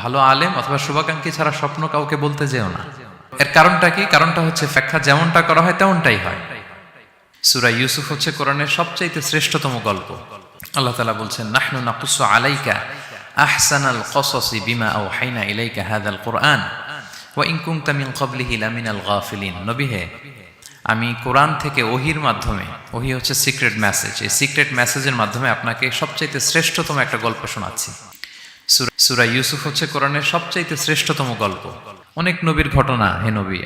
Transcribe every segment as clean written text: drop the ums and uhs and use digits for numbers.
ভালো আলেম অথবা শুভাকাঙ্ক্ষী ছাড়া স্বপ্ন কাউকে বলতে যেও না। এর কারণটা কি? কারণটা হচ্ছে ব্যাখ্যা যেমনটা করা হয় তেমনটাই হয়। সূরা ইউসুফ হচ্ছে কোরআনের সবচাইতে শ্রেষ্ঠতম গল্প। আল্লাহ তাআলা বলছেন, নাহনু নাকুসু আলাইকা আহসানাল কসসি বিমা আওহাইনা ইলাইকা হাযাল কুরআন ওয়া ইন কুনতা মিন ক্বাবলিহি লামিনাল গাফিলিন। নবী হে, আমি কোরআন থেকে ওহির মাধ্যমে, ওহি হচ্ছে সিক্রেট মেসেজ, এই সিক্রেট মেসেজের মাধ্যমে আপনাকে সবচাইতে শ্রেষ্ঠতম একটা গল্প শোনাচ্ছি। সূরা ইউসুফ হচ্ছে কোরআনের সবচাইতে শ্রেষ্ঠতম গল্প। অনেক নবীর ঘটনা হে নবী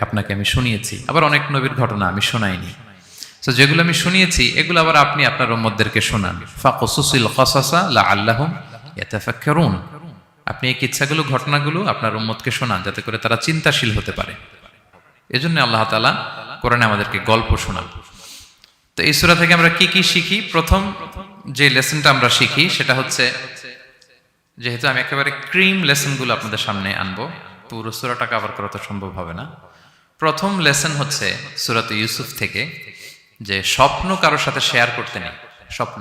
আপনাকে আমি শুনিয়েছি, আবার অনেক নবীর ঘটনা আমি শোনাইনি। তো যেগুলো আমি শুনিয়েছি এগুলো আবার আপনি আপনার উম্মতদেরকে শোনান। ফাকসুসিল কসাসা লাআল্লাহুম ইয়াতাফাক্কারুন। আপনি এই কিচ্ছাগুলো, ঘটনাগুলো আপনার উম্মতকে শোনান যাতে করে তারা চিন্তাশীল হতে পারে। এজন্য আল্লাহ তাআলা কোরআনে আমাদেরকে গল্প শোনান। তো এই সূরা থেকে আমরা কি কি শিখি? প্রথম যে লেসনটা আমরা শিখি সেটা হচ্ছে, যেহেতু আমি একেবারে ক্রিম লেসনগুলো আপনাদের সামনে আনবো, পুরো সূরাটা কভার করা তো সম্ভব হবে না। প্রথম লেসন হচ্ছে সূরাত ইউসুফ থেকে যে স্বপ্ন কারোর সাথে শেয়ার করতে নেই। স্বপ্ন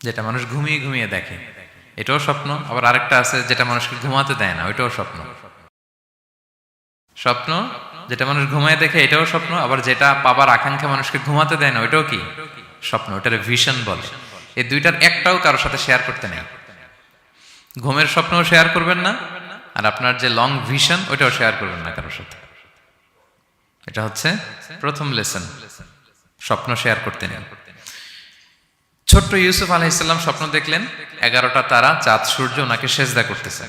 যেটা মানুষ ঘুমিয়ে ঘুমিয়ে দেখে এটাও স্বপ্ন, আবার আরেকটা আছে যেটা মানুষকে ঘুমাতে দেয় না, ওইটাও স্বপ্ন। স্বপ্ন যেটা মানুষ ঘুমায় দেখে এটাও স্বপ্ন, আবার যেটা পাবার আকাঙ্ক্ষা মানুষকে ঘুমাতে দেয় না ওইটাও কি স্বপ্ন। ওটার ভিশন বলে। এই দুইটার একটাও কারোর সাথে শেয়ার করতে নেই। ঘুমের স্বপ্নও শেয়ার করবেন না, আর আপনার যে লং ভিশন ওইটাও শেয়ার করবেন না কারোর সাথে। এটা হচ্ছে প্রথম লেসন, স্বপ্ন শেয়ার করতে নেই। ছোট্ট ইউসুফ আলাইহিস সালাম স্বপ্ন দেখলেন 11টা তারা, চাঁদ, সূর্য ওনাকে সেজদা করতেছে।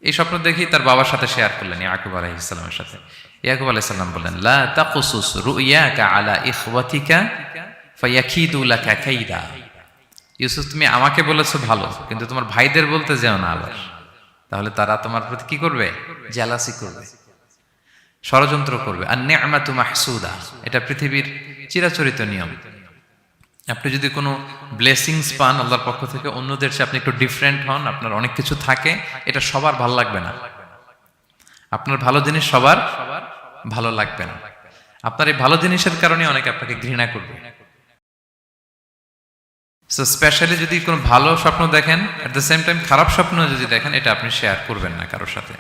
এই স্বপ্ন দেখি তার বাবার সাথে শেয়ার করলেন, ইয়াকুব আলাইহিস সালামের সাথে। ইয়াকুব আলাইহিস সালাম বললেন, লা তাকুসুস রুইয়াকা আলা ইখওয়াতিকা ফায়াকিদু লাকা কাইদা। ইউসুফ, তুমি আমাকে বলেছো ভালো, কিন্তু তোমার ভাইদের বলতে যেও না আবার, তাহলে তারা তোমার প্রতি কি করবে? জেলাসি করবে, ষড়যন্ত্র করবে। আর নি'মাতু মাহসুদা, এটা পৃথিবীর চিরাচরিত নিয়ম। আপনি যদি কোনো ব্লেসিংস পান আল্লাহর পক্ষ থেকে, অন্যদের চেয়ে আপনি একটু ডিফারেন্ট হন, আপনার অনেক কিছু থাকে, এটা সবার ভালো লাগবে না। আপনার ভালো জিনিস সবার ভালো লাগবে না। আপনার এই ভালো জিনিসের কারণে অনেকে আপনাকে ঘৃণা করবে। সো স্পেশালি যদি কোনো ভালো স্বপ্ন দেখেন, এট দ্য সেম টাইম খারাপ স্বপ্ন যদি দেখেন, এটা আপনি শেয়ার করবেন না কারোর সাথে।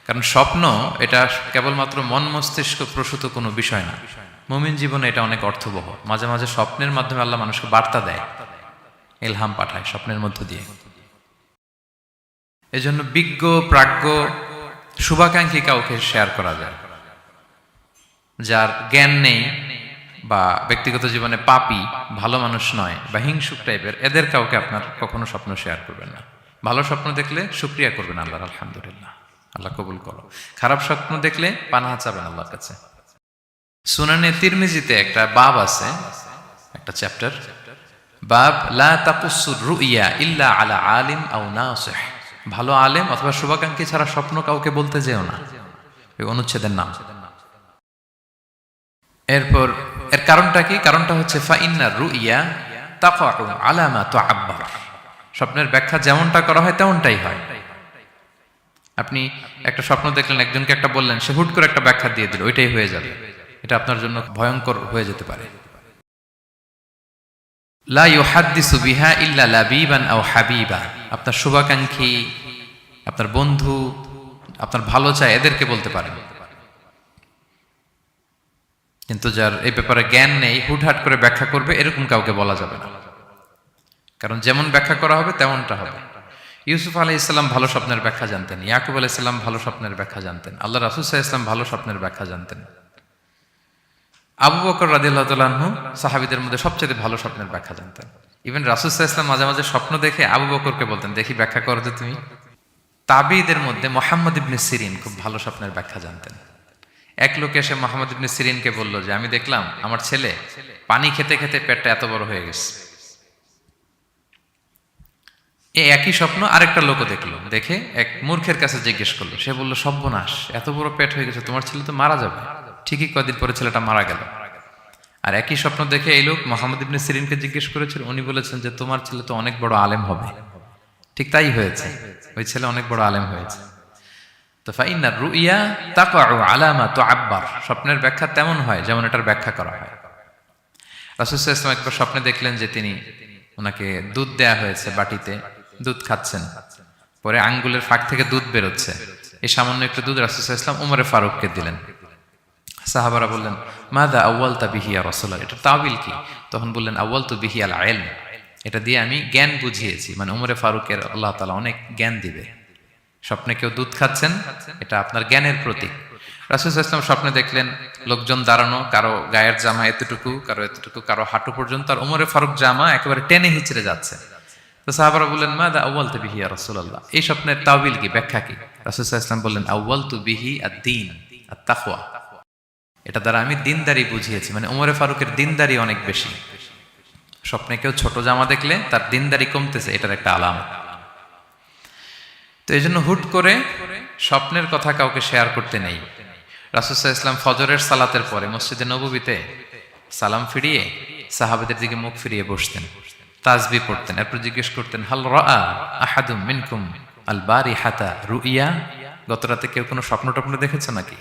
কারণ স্বপ্ন এটা কেবলমাত্র মন মস্তিষ্ক প্রসূত কোনো বিষয় না। মুমিন জীবনে এটা অনেক অর্থবহ। মাঝে মাঝে স্বপ্নের মাধ্যমে আল্লাহ মানুষকে বার্তা দেয়, ইলহাম পাঠায় স্বপ্নের মধ্য দিয়ে। এজন্য বিজ্ঞ, প্রাজ্ঞ, শুভাকাঙ্ক্ষী কাউকে শেয়ার করা যায়। যার জ্ঞান নেই বা ব্যক্তিগত জীবনে পাপী, ভালো মানুষ নয় বা হিংসুক টাইপের, এদের কাউকে আপনার কখনো স্বপ্ন শেয়ার করবেন না। ভালো স্বপ্ন দেখলে শুকরিয়া করবেন আল্লাহর, আলহামদুলিল্লাহ, আল্লাহ কবুল করো। খারাপ স্বপ্ন দেখলে পানাহা চাবেন আল্লাহর কাছে। সুনানে তিরমিজিতে একটা বাব আছে, একটা চ্যাপ্টার, বাব লা তাকুসুর রুইয়া ইল্লা আলা আলিম আও নাসিহ। ভালো আলেম অথবা শুভাকাঙ্ক্ষী ছাড়া স্বপ্ন কাউকে বলতে যেও না, এই অনুচ্ছেদের নাম। এরপর এর কারণটা কি? কারণটা হচ্ছে ফাইন্নার রুইয়া তাকাউ আলা মা তুআব্বার। স্বপ্নের ব্যাখ্যা যেমনটা করা হয় তেমনটাই হয়। আপনি একটা স্বপ্ন দেখলেন, একজনকে একটা বললেন, সে হুট করে একটা ব্যাখ্যা দিয়ে দিল, ওইটাই হয়ে যাবে। এটা আপনার জন্য ভয়ঙ্কর হয়ে যেতে পারে। লা ইউহাদ্দিসু বিহা ইল্লা লাবিবান আও হাবিবা। আপনার শুভাকাঙ্ক্ষী, আপনার বন্ধু, আপনার ভালো চায়, এদেরকে বলতে পারেন। কিন্তু যার এই ব্যাপারে জ্ঞান নেই, হুটহাট করে ব্যাখ্যা করবে, এরকম কাউকে বলা যাবে না। কারণ যেমন ব্যাখ্যা করা হবে তেমনটা হবে। ইউসুফ আলাইহিস সালাম ভালো স্বপ্নের ব্যাখ্যা জানতেন, ইয়াকুব আলাইহিস সালাম ভালো স্বপ্নের ব্যাখ্যা জানতেন, আল্লাহ রাসূল সাল্লাল্লাহু আলাইহি ওয়াসাল্লাম ভালো স্বপ্নের ব্যাখ্যা জানতেন। আবু বকর রাদিয়াল্লাহু তাআলা আনহু সাহাবীদের মধ্যে সবচেয়ে ভালো স্বপ্নের ব্যাখ্যা জানতেন। ইভেন রাসূল সাল্লাল্লাহু আলাইহি ওয়াসাল্লাম মাঝে মাঝে স্বপ্ন দেখে আবু বকরকে বলতেন, দেখি ব্যাখ্যা করো তো তুমি। তাবিঈদের মধ্যে মুহাম্মদ ইবনে সিরিন খুব ভালো স্বপ্নের ব্যাখ্যা জানতেন। এক লোক এসে মুহাম্মদ ইবনে সিরিনকে বলল যে, আমি দেখলাম আমার ছেলে পানি খেতে খেতে পেটটা এত বড় হয়ে গেছে। এই একই স্বপ্ন আরেকটা লোকও দেখলো, দেখে এক মূর্খের কাছে জিজ্ঞেস করলো। সে বলল, সর্বনাশ, এত বড় পেট হয়ে গেছে, তোমার ছেলে তো মারা যাবে। ঠিকই কয়েকদিন পরে ছেলেটা মারা গেল। আর একই স্বপ্ন দেখে এই লোক মুহাম্মদ ইবনে সিরিনকে জিজ্ঞেস করেছিল, উনি বলেছেন যে তোমার ছেলে তো অনেক বড় আলেম হবে। ঠিক তাই হয়েছে, ওই ছেলে অনেক বড় আলেম হয়েছে। তো ফাইন্নার রুইয়া তাকাউ আলা মা তুআব্বার। স্বপ্নের ব্যাখ্যা তেমন হয় যেমন এটার ব্যাখ্যা করা হয়। রাসূল সাল্লাল্লাহু আলাইহি ওয়াসাল্লাম একবার স্বপ্নে দেখলেন যে ওনাকে দুধ দেয়া হয়েছে বাটিতে, দুধ খাচ্ছেন। পরে আঙ্গুলের ফাঁক থেকে দুধ বেরোচ্ছে, এই সামান্য একটু দুধ রাসূল সাল্লাল্লাহু আলাইহি ওয়াসাল্লাম উমরে ফারুককে দিলেন। সাহাবারা বললেন, মাযা আউয়ালতা বিহি ইয়া রাসূলুল্লাহ, এটা তাওয়িল কি? তখন বললেন, আউয়ালতু বিহি আল ইলম, এটা দিয়ে আমি জ্ঞান বুঝিয়েছি, মানে উমরে ফারুকের আল্লাহ তাআলা অনেক জ্ঞান দিবে। স্বপ্নে কেউ দুধ খাচ্ছেন, এটা আপনার জ্ঞানের প্রতীক। রাসূল সাল্লাল্লাহু আলাইহি ওয়াসাল্লাম স্বপ্নে দেখলেন লোকজন দাঁড়ানো, কারো গায়ের জামা এতটুকু, কারো এতটুকু, কারো হাঁটু পর্যন্ত, আর উমরে ফারুক জামা একেবারে টেনে হিচড়ে যাচ্ছে। তো সাহাবারা বললেন, মাযা আউয়ালতু বিহি ইয়া রাসূলুল্লাহ, এই স্বপ্নের তাওয়িল কি, ব্যাখ্যা কি? রাসূল সাল্লাল্লাহু আলাইহি ওয়াসাল্লাম বললেন, আউয়ালতু বিহি আদ-দীন আত-তাকওয়া, এটা দ্বারা আমি দিনদারি বুঝিয়েছি, মানে উমরে ফারুকের দিনদারি অনেক বেশি। স্বপ্নে কেউ ছোট জামা দেখলে তার দিনদারি কমতেছে, এটার একটা আলামত। তো এই জন্য হুট করে স্বপ্নের কথা কাউকে শেয়ার করতে নেই। রাসূল সাল্লাল্লাহু আলাইহি ওয়াসাল্লাম ফজরের সালাতের পরে মসজিদে নববীতে সালাম ফিরিয়ে সাহাবাদের দিকে মুখ ফিরিয়ে বসতেন, তাসবিহ পড়তেন, এরপর জিজ্ঞেস করতেন, হাল রাআ আহাদুম মিনকুম আল বারিহাতা রুইয়া, গত রাতে কেউ কোনো স্বপ্ন টপ্ন দেখেছে নাকি?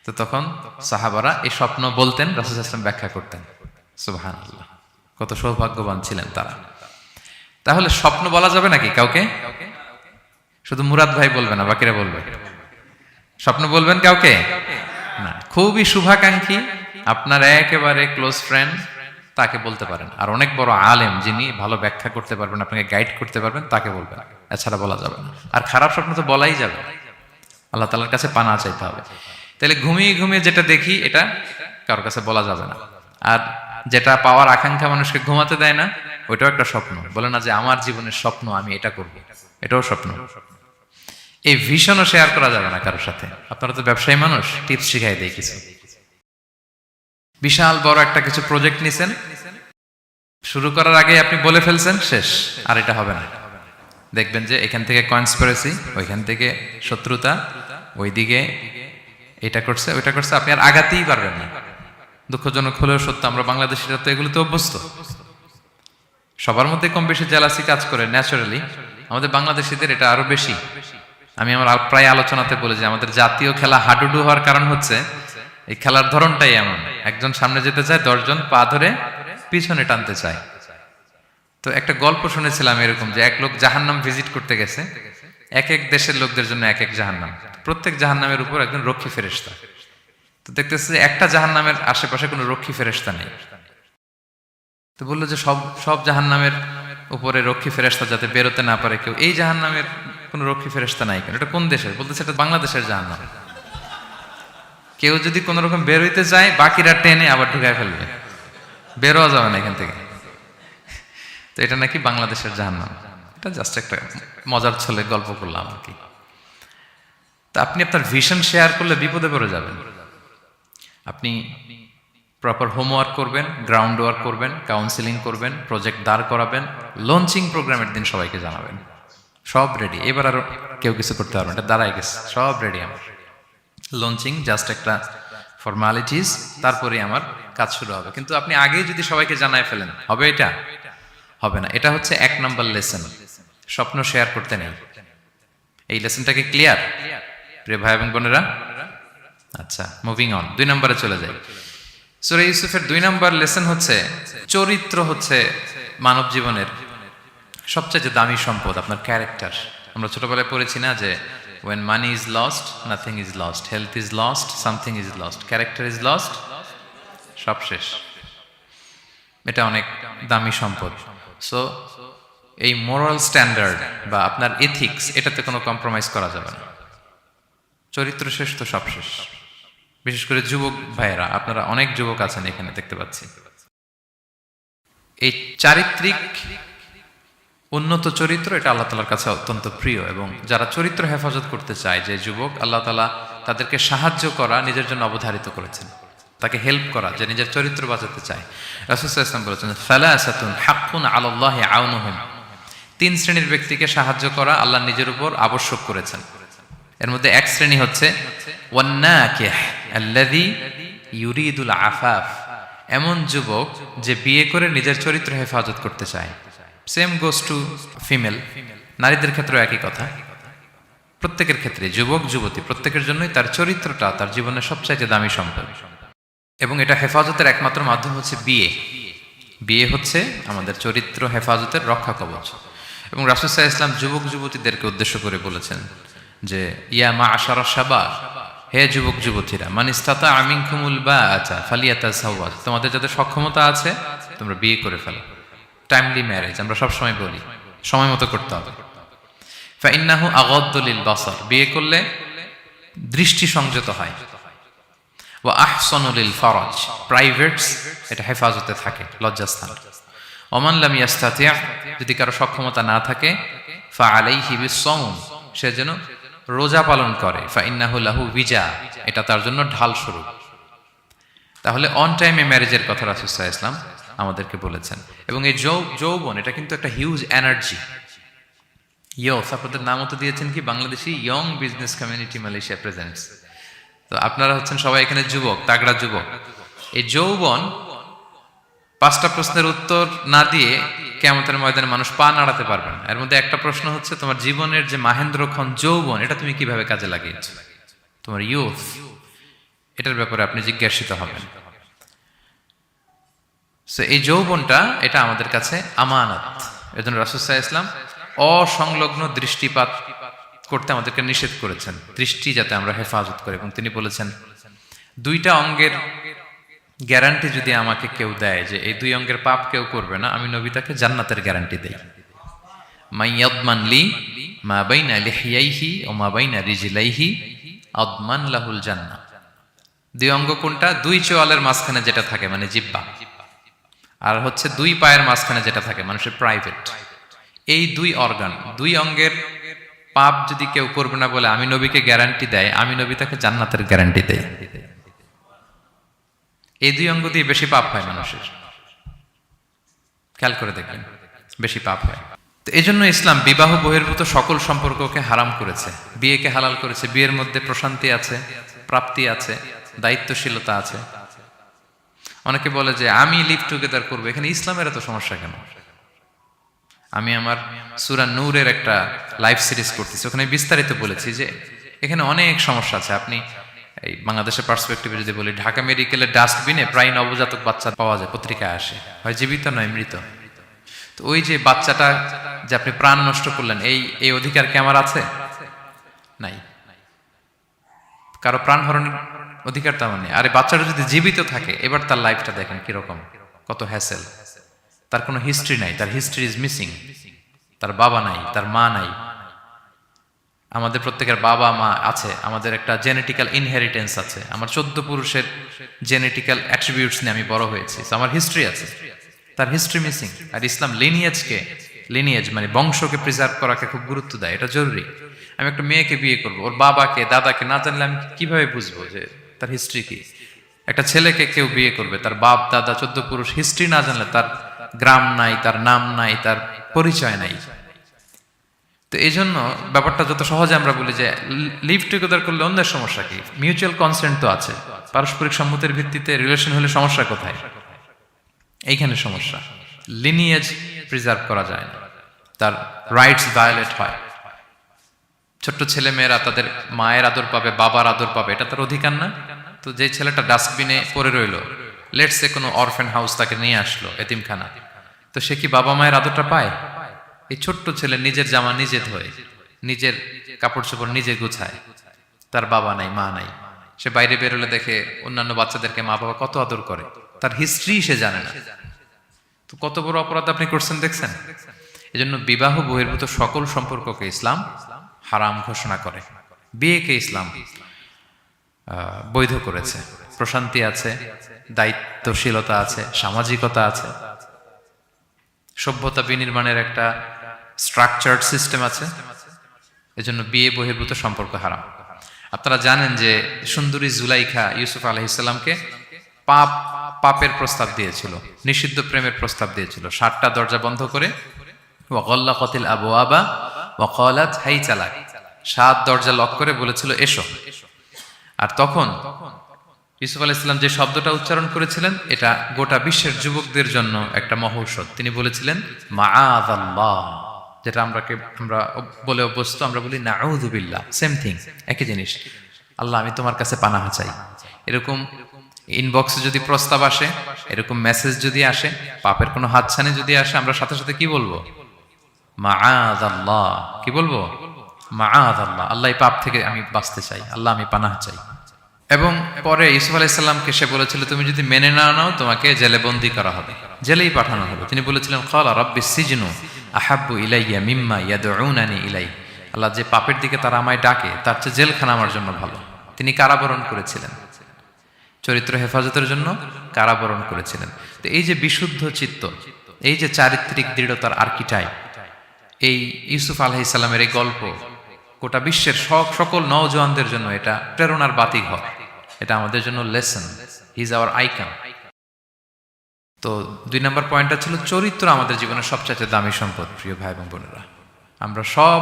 তো তখন সাহাবারা এই স্বপ্ন বলতেন, রাসূল সাল্লাল্লাহু আলাইহি ওয়াসাল্লাম ব্যাখ্যা করতেন। সুবহানাল্লাহ, কত সৌভাগ্যবান ছিলেন তারা। তাহলে স্বপ্ন বলা যাবে নাকি কাউকে? শুধু মুরাদ ভাই বলবে না, বাকিরা বলবে? স্বপ্ন বলবেন কাউকে না। খুবই শুভাকাঙ্ক্ষী, আপনার একেবারে ক্লোজ ফ্রেন্ড, তাকে বলতে পারেন। আর অনেক বড় আলেম, যিনি ভালো ব্যাখ্যা করতে পারবেন, আপনাকে গাইড করতে পারবেন, তাকে বলবেন, এছাড়া বলা যাবে না। আর খারাপ স্বপ্ন তো বলাই যাবে, আল্লাহ তাআলার কাছে পানা চাইতে হবে। তাহলে ঘুমিয়ে ঘুমিয়ে যেটা দেখি এটা কারোর কাছে বলা যাবে না। আর যেটা পাওয়ার আকাঙ্ক্ষা মানুষকে ঘুমাতে দেয় না, ওইটাও একটা স্বপ্ন। বলে না যে আমার জীবনের স্বপ্ন আমি এটা করব, এটাও স্বপ্ন। এই ভিশনও শেয়ার করা যাবে না কারোর সাথে। আপনারা তো ব্যবসায়ী মানুষ, টিপস শিখাই দেয় কিছু। বিশাল বড় একটা কিছু প্রজেক্ট নিছেন, শুরু করার আগে আপনি বলে ফেলছেন, শেষ, আর এটা হবে না। দেখবেন যে এখান থেকে কনস্পিরেসি, ওইখান থেকে শত্রুতা, ওইদিকে এটা করছে ওইটা করছে, আপনি আর আগাতেই পারবেন না। দুঃখজনক হলেও সত্য, আমরা বাংলাদেশিরা তো এগুলোতে অভ্যস্ত। সবার মধ্যে কম বেশি জেলাসি কাজ করে ন্যাচারালি, আমাদের বাংলাদেশিদের এটা আরো বেশি। আমি আমার প্রায় আলোচনাতে বলি যে আমাদের জাতীয় খেলা হাডুডু হওয়ার কারণ হচ্ছে এই খেলার ধরনটাই এমন, একজন সামনে যেতে চায়, 10 জন পা ধরে পিছনে টানতে চায়। তো একটা গল্প শুনেছিলাম এরকম, যে এক লোক জাহান্নাম ভিজিট করতে গেছে, এক এক দেশের লোকদের জন্য এক এক জাহান্নাম, প্রত্যেক জাহান্নামের উপর একজন রক্ষী ফেরেশতা। তো দেখতেছে যে একটা জাহান্নামের আশেপাশে কোনো রক্ষী ফেরেশতা নেই। তো বললো যে সব জাহান্নামের উপরে রক্ষী ফেরেশতা যাতে বেরোতে না পারে কেউ, এই জাহান্নামের কোনো রক্ষী ফেরেশতা নাই কেন? এটা কোন দেশের? বলতেছে এটা বাংলাদেশের জাহান্নাম। কেউ যদি কোনো রকম বের হইতে চায়, বাকিরা টেনে আবার ঢুকায় ফেলবে, বেরোয়া যাবে না এখান থেকে। তো এটা নাকি বাংলাদেশের জাহান্নাম। এটা জাস্ট একটা মজার ছলে গল্প করলাম আর কি। তা আপনি আপনার ভিশন শেয়ার করলে বিপদে পড়ে যাবেন। আপনি প্রপার হোমওয়ার্ক করবেন, গ্রাউন্ড ওয়ার্ক করবেন, কাউন্সিলিং করবেন, প্রজেক্ট দাঁড় করাবেন, লঞ্চিং প্রোগ্রামের দিন সবাইকে জানাবেন, সব রেডি। এবার আর কেউ কিছু করতে পারবেন, এটা দাঁড়ায় গেছে, সব রেডি আমার। লঞ্চিং জাস্ট একটা ফর্মালিটিস, তারপরে আমার কাজ শুরু হবে। কিন্তু আপনি আগেই যদি সবাইকে জানায় ফেলেন, হবে? এটা হবে না। এটা হচ্ছে 1 নম্বর লেসন, স্বপ্ন শেয়ার করতে নেই। এই লেসনটাকে ক্লিয়ার প্রিয় ভাই এবং বোনেরা? আচ্ছা, মুভিং অন, 2 নম্বরে চলে যাই। সূরা ইউসুফের 2 নম্বর লেসন হচ্ছে চরিত্র হচ্ছে মানব জীবনের সবচেয়ে দামি সম্পদ, আপনার ক্যারেক্টার। আমরা ছোটবেলায় পড়েছি না যে when money is lost nothing is lost, health is lost something is lost, character is lost, সব শেষ। এটা অনেক দামি সম্পদ। সো এই মোরাল স্ট্যান্ডার্ড বা আপনার এথিক্স, এটাতে কোনো কম্প্রোমাইজ করা যাবে না। চরিত্র শেষ তো সব শেষ। বিশেষ করে যুবক ভাইয়েরা, আপনারা অনেক যুবক আছেন এখানে দেখতে পাচ্ছি। এই চারিত্রিক উন্নত চরিত্র, এটা আল্লাহ তাআলার কাছে অত্যন্ত প্রিয়। এবং যারা চরিত্র হেফাজত করতে চায়, যে যুবক, আল্লাহ তাআলা তাদেরকে সাহায্য করা নিজের জন্য অবধারিত করেছেন, তাকে হেল্প করা, যে নিজের চরিত্র বাঁচাতে চায়। রাসূল সাল্লাল্লাহু আলাইহি ওয়াসাল্লাম বলেছেন, সালাসাতুন হাক্কুন আলাল্লাহি আউনুহুম, 3 শ্রেণীর ব্যক্তিকে সাহায্য করা আল্লাহ নিজের উপর আবশ্যক করেছেন। এর মধ্যে এক শ্রেণী হচ্ছে ওয়ান্নাকিহ আল্লাযী ইউরিদুল আফাফ, এমন যুবক যে বিয়ে করে নিজের চরিত্র হেফাজত করতে চায়। সেম গোস টু ফিমেল, নারীদের ক্ষেত্রেও একই কথা। প্রত্যেকের ক্ষেত্রে, যুবক যুবতী প্রত্যেকের জন্যই তার চরিত্রটা তার জীবনের সবচাইতে দামি সম্পদ। এবং এটা হেফাজতের একমাত্র মাধ্যম হচ্ছে বিয়ে। বিয়ে হচ্ছে আমাদের চরিত্র হেফাজতের রক্ষা কবচ। এবং রাসূল সাল্লাল্লাহু আলাইহি ওয়াসাল্লাম যুবক যুবতীদেরকে উদ্দেশ্য করে বলেছেন যে ইয়া মাআশারা শাবাব, হে যুবক যুবতীরা, মান ইসতাতা মিনকুমুল বাআতা ফালিয়াতাযাওয়াজ, তোমাদের যাদের সক্ষমতা আছে তোমরা বিয়ে করে ফেলো। টাইমলি ম্যারেজ আমরা সবসময় বলি, সময় মতো করতে হবে। ফাইন্নাহু আগাদ্দু লিল বাসার, বিয়ে করলে দৃষ্টি সংযত হয়। ওয়া আহসানু লিল ফারাজ, প্রাইভেটস এটা হেফাজতে থাকে, লজ্জাস্থান। ওমান লাম ইয়াস্তাতি', যদি কারো সক্ষমতা না থাকে, ফাআলাইহি বিস-সাওম, সে যেন রোজা পালন করে। ফাইন্নাহু লাহু বিজা, এটা তার জন্য ঢাল স্বরূপ। তাহলে অন টাইমে ম্যারেজের কথা রাসূল সাল্লাল্লাহু আলাইহি ওয়াসাল্লাম আমাদেরকে বলেছেন। এবং এই যৌবন এটা কিন্তু একটা হিউজ এনার্জি। ইয়স, আপনাদের নামও তো দিয়েছেন কি Bangladeshi young business community Malaysia presents. তো আপনারা হচ্ছেন সবাই এখানে যুবক, তাগড়া যুবক। এই যৌবন, 5টা প্রশ্নের উত্তর না দিয়ে কিয়ামতের ময়দানে মানুষ পা নাড়াতে পারবে না। এর মধ্যে একটা প্রশ্ন হচ্ছে তোমার জীবনের যে মাহেন্দ্রক্ষণ যৌবন, এটা তুমি কিভাবে কাজে লাগিয়েছো, তোমার ইয়ুথ, এটার ব্যাপারে আপনি জিজ্ঞাসিত হবেন। সো এই যৌবনটা এটা আমাদের কাছে আমানত। এজন্য রাসূল সাল্লাল্লাহু আলাইহি ওয়াসাল্লাম অসংলগ্ন দৃষ্টিপাত করতে আমাদেরকে নিষেধ করেছেন, দৃষ্টি যাতে আমরা হেফাজত করি। এবং তিনি বলেছেন 2টা অঙ্গের গ্যারান্টি যদি আমাকে কেউ দেয় যে এই 2 অঙ্গের পাপ কেউ করবে না, আমি নবী তাকে জান্নাতের গ্যারান্টি দেই। মাইয়াদমান লি মা বাইনা লিহিয়াইহি ওয়া মা বাইনা রিজলাইহি আদমান লাহুল জান্নাহ। 2 অঙ্গ কোনটা? 2 চোয়ালের মাঝখানে যেটা থাকে মানে জিহ্বা, আর হচ্ছে 2 পায়ের মাঝখানে যেটা থাকে মানুষের প্রাইভেট। এই 2 অর্গান, 2 অঙ্গের পাপ যদি কেউ করবে না বলে আমি নবীকে গ্যারান্টি দেয়, আমি নবী তাকে জান্নাতের গ্যারান্টি দেই। এই 2 অঙ্গ দিয়ে বেশি পাপ হয় মানুষের, খেয়াল করে দেখবেন বেশি পাপ হয়। তো এই জন্য ইসলাম বিবাহ বহির্ভূত সকল সম্পর্ককে হারাম করেছে, বিয়েকে হালাল করেছে। বিয়ের মধ্যে প্রশান্তি আছে, প্রাপ্তি আছে, দায়িত্বশীলতা আছে। অনেকে বলে যে আমি লিভ টুগেদার করবো, এখানে ইসলামের এত সমস্যা কেন? আমি আমার সূরা নূরের একটা লাইভ সিরিজ করতেছি, ওখানে বিস্তারিত বলেছি যে এখানে অনেক সমস্যা আছে। আপনি এই বাংলাদেশের পার্সপেক্টিভে যদি বলি, ঢাকা মেডিকেলের ডাস্টবিনে প্রায় নবজাতক বাচ্চা পাওয়া যায়, পত্রিকায় আসে, হয় জীবিত নয় মৃত। তো ওই যে বাচ্চাটা যে আপনি প্রাণ নষ্ট করলেন, এই অধিকার কি আমার আছে? নাই। কারো প্রাণ হরণের অধিকার তো আমার নেই। আরে বাচ্চাটা যদি জীবিত থাকে, এবার তার লাইফটা দেখেন কিরকম, কত হ্যাসেল। তার কোনো হিস্ট্রি নাই, তার হিস্ট্রি ইজ মিসিং। তার বাবা নাই, তার মা নাই। আমাদের প্রত্যেকের বাবা মা আছে, আমাদের একটা জেনেটিক্যাল ইনহেরিটেন্স আছে। আমার 14 পুরুষের জেনেটিক্যাল অ্যাট্রিবিউটস নিয়ে আমি বড় হয়েছি, আমার হিস্ট্রি আছে, তার হিস্ট্রি মিসিং। আর ইসলাম লিনিয়েজ মানে বংশকে প্রিজার্ভ করাকে খুব গুরুত্ব দেয়, এটা জরুরি। আমি একটা মেয়েকে বিয়ে করবো, ওর বাবাকে দাদাকে না জানলে আমি কিভাবে বুঝবো যে তার হিস্ট্রি কি? একটা ছেলেকে কেউ বিয়ে করবে, তার বাপ দাদা 14 পুরুষ হিস্ট্রি না জানলে, তার গ্রাম নাই, তার নাম নাই, তার পরিচয় নাই। তো এই জন্য ব্যাপারটা যত সহজে আমরা বলি যে লিভ টুগেদার করলে অন্যের সমস্যা কি? মিউচুয়াল কনসেন্ট তো আছে, পারস্পরিক সম্মতির ভিত্তিতে রিলেশন হলে সমস্যা কোথায়? এইখানে সমস্যা। লিনিয়েজ প্রিজার্ভ করা যায় না, তার রাইটস ভায়োলেট হয়। ছোট্ট ছেলে মেয়েরা তাদের মায়ের আদর পাবে, বাবার আদর পাবে, এটা তার অধিকার না? তো যে ছেলেটা ডাস্টবিনে পড়ে রইলো, লেটস সে কোনো অরফ্যান হাউস তাকে নিয়ে আসলো, এতিমখানা, তো সে কি বাবা মায়ের আদরটা পায়? এই ছোট্ট ছেলে নিজের জামা নিজে ধোয়, নিজের কাপড় চোপড় নিজে গুছায়, তার বাবা নাই মা নাই। সে বাইরে বেরোলে দেখে অন্যান্য বাচ্চাদেরকে মা বাবা কত আদর করে, তার হিস্ট্রি সে জানে না। তো কত বড় অপরাধ আপনি করছেন দেখছেন? এজন্য বিবাহ বহির্ভূত সকল সম্পর্ককে ইসলাম হারাম ঘোষণা করে, বিয়েকে ইসলাম বৈধ করেছে। প্রশান্তি আছে, দায়িত্বশীলতা আছে, সামাজিকতা আছে, সভ্যতা বিনির্মাণের একটা স্ট্রাকচার্ড সিস্টেম আছে। এজন্য বিয়ে বহির্ভূত সম্পর্ক হারাম। আপনারা জানেন যে সুন্দরী জুলাইখা ইউসুফ আলাইহিসসালামকে পাপের প্রস্তাব দিয়েছিল, নিষিদ্ধ প্রেমের প্রস্তাব দিয়েছিল। 7টা দরজা বন্ধ করে, ওয়াগাল্লাকাতিল আবওয়াবা ওয়া ক্বালাত হাইতা লাক, 7 দরজা লক করে বলেছিল এসো। আর তখন ইউসুফ আলাইহিস সালাম যে শব্দটা উচ্চারণ করেছিলেন, এটা গোটা বিশ্বের যুবকদের জন্য একটা মহৌষধ। তিনি বলেছিলেন মাআযাল্লাহ, যেটা আমরা বলে অভ্যস্ত, আমরা বলি নাউযু বিল্লাহ, সেম থিং, একই জিনিস। আল্লাহ আমি তোমার কাছে পানাহ চাই। এরকম ইনবক্সে যদি প্রস্তাব আসে, এরকম মেসেজ যদি আসে, পাপের কোনো হাতছানি যদি আসে, আমরা সাথে সাথে কি বলবো? মাআযাল্লাহ, কি বলবো? মাআযাল্লাহ, আল্লাহ এই পাপ থেকে আমি বাঁচতে চাই, আল্লাহ আমি পানাহ চাই। এবং পরে ইউসুফ আলাইহিস সালামকে সে বলেছিল তুমি যদি মেনে না নাও তোমাকে জেলে বন্দী করা হবে, জেলেই পাঠানো হবে। তিনি বলেছিলেন ক্বালা রাব্বিস সিজনু আহাব্বু ইলাইয়া মিম্মা ইয়াদউনানি ইলাই, আল্লাহ যে পাপের দিকে তারা আমায় ডাকে তার চেয়ে জেলখানা আমার জন্য ভালো। তিনি কারাবরণ করেছিলেন, চরিত্র হেফাজতের জন্য কারাবরণ করেছিলেন। তো এই যে বিশুদ্ধ চিত্ত, এই যে চারিত্রিক দৃঢ়তার আর্কিটাইপ, এই ইউসুফ আলাইহিস সালামের এই গল্প গোটা বিশ্বের সকল নওজওয়ানদের জন্য এটা প্রেরণার বাতিঘর, এটা আমাদের জন্য lesson. He is our icon. তো 2 নম্বর পয়েন্টটা ছিল চরিত্র আমাদের জীবনের সবচেয়ে দামি সম্পদ। প্রিয় ভাই এবং বোনেরা, আমরা সব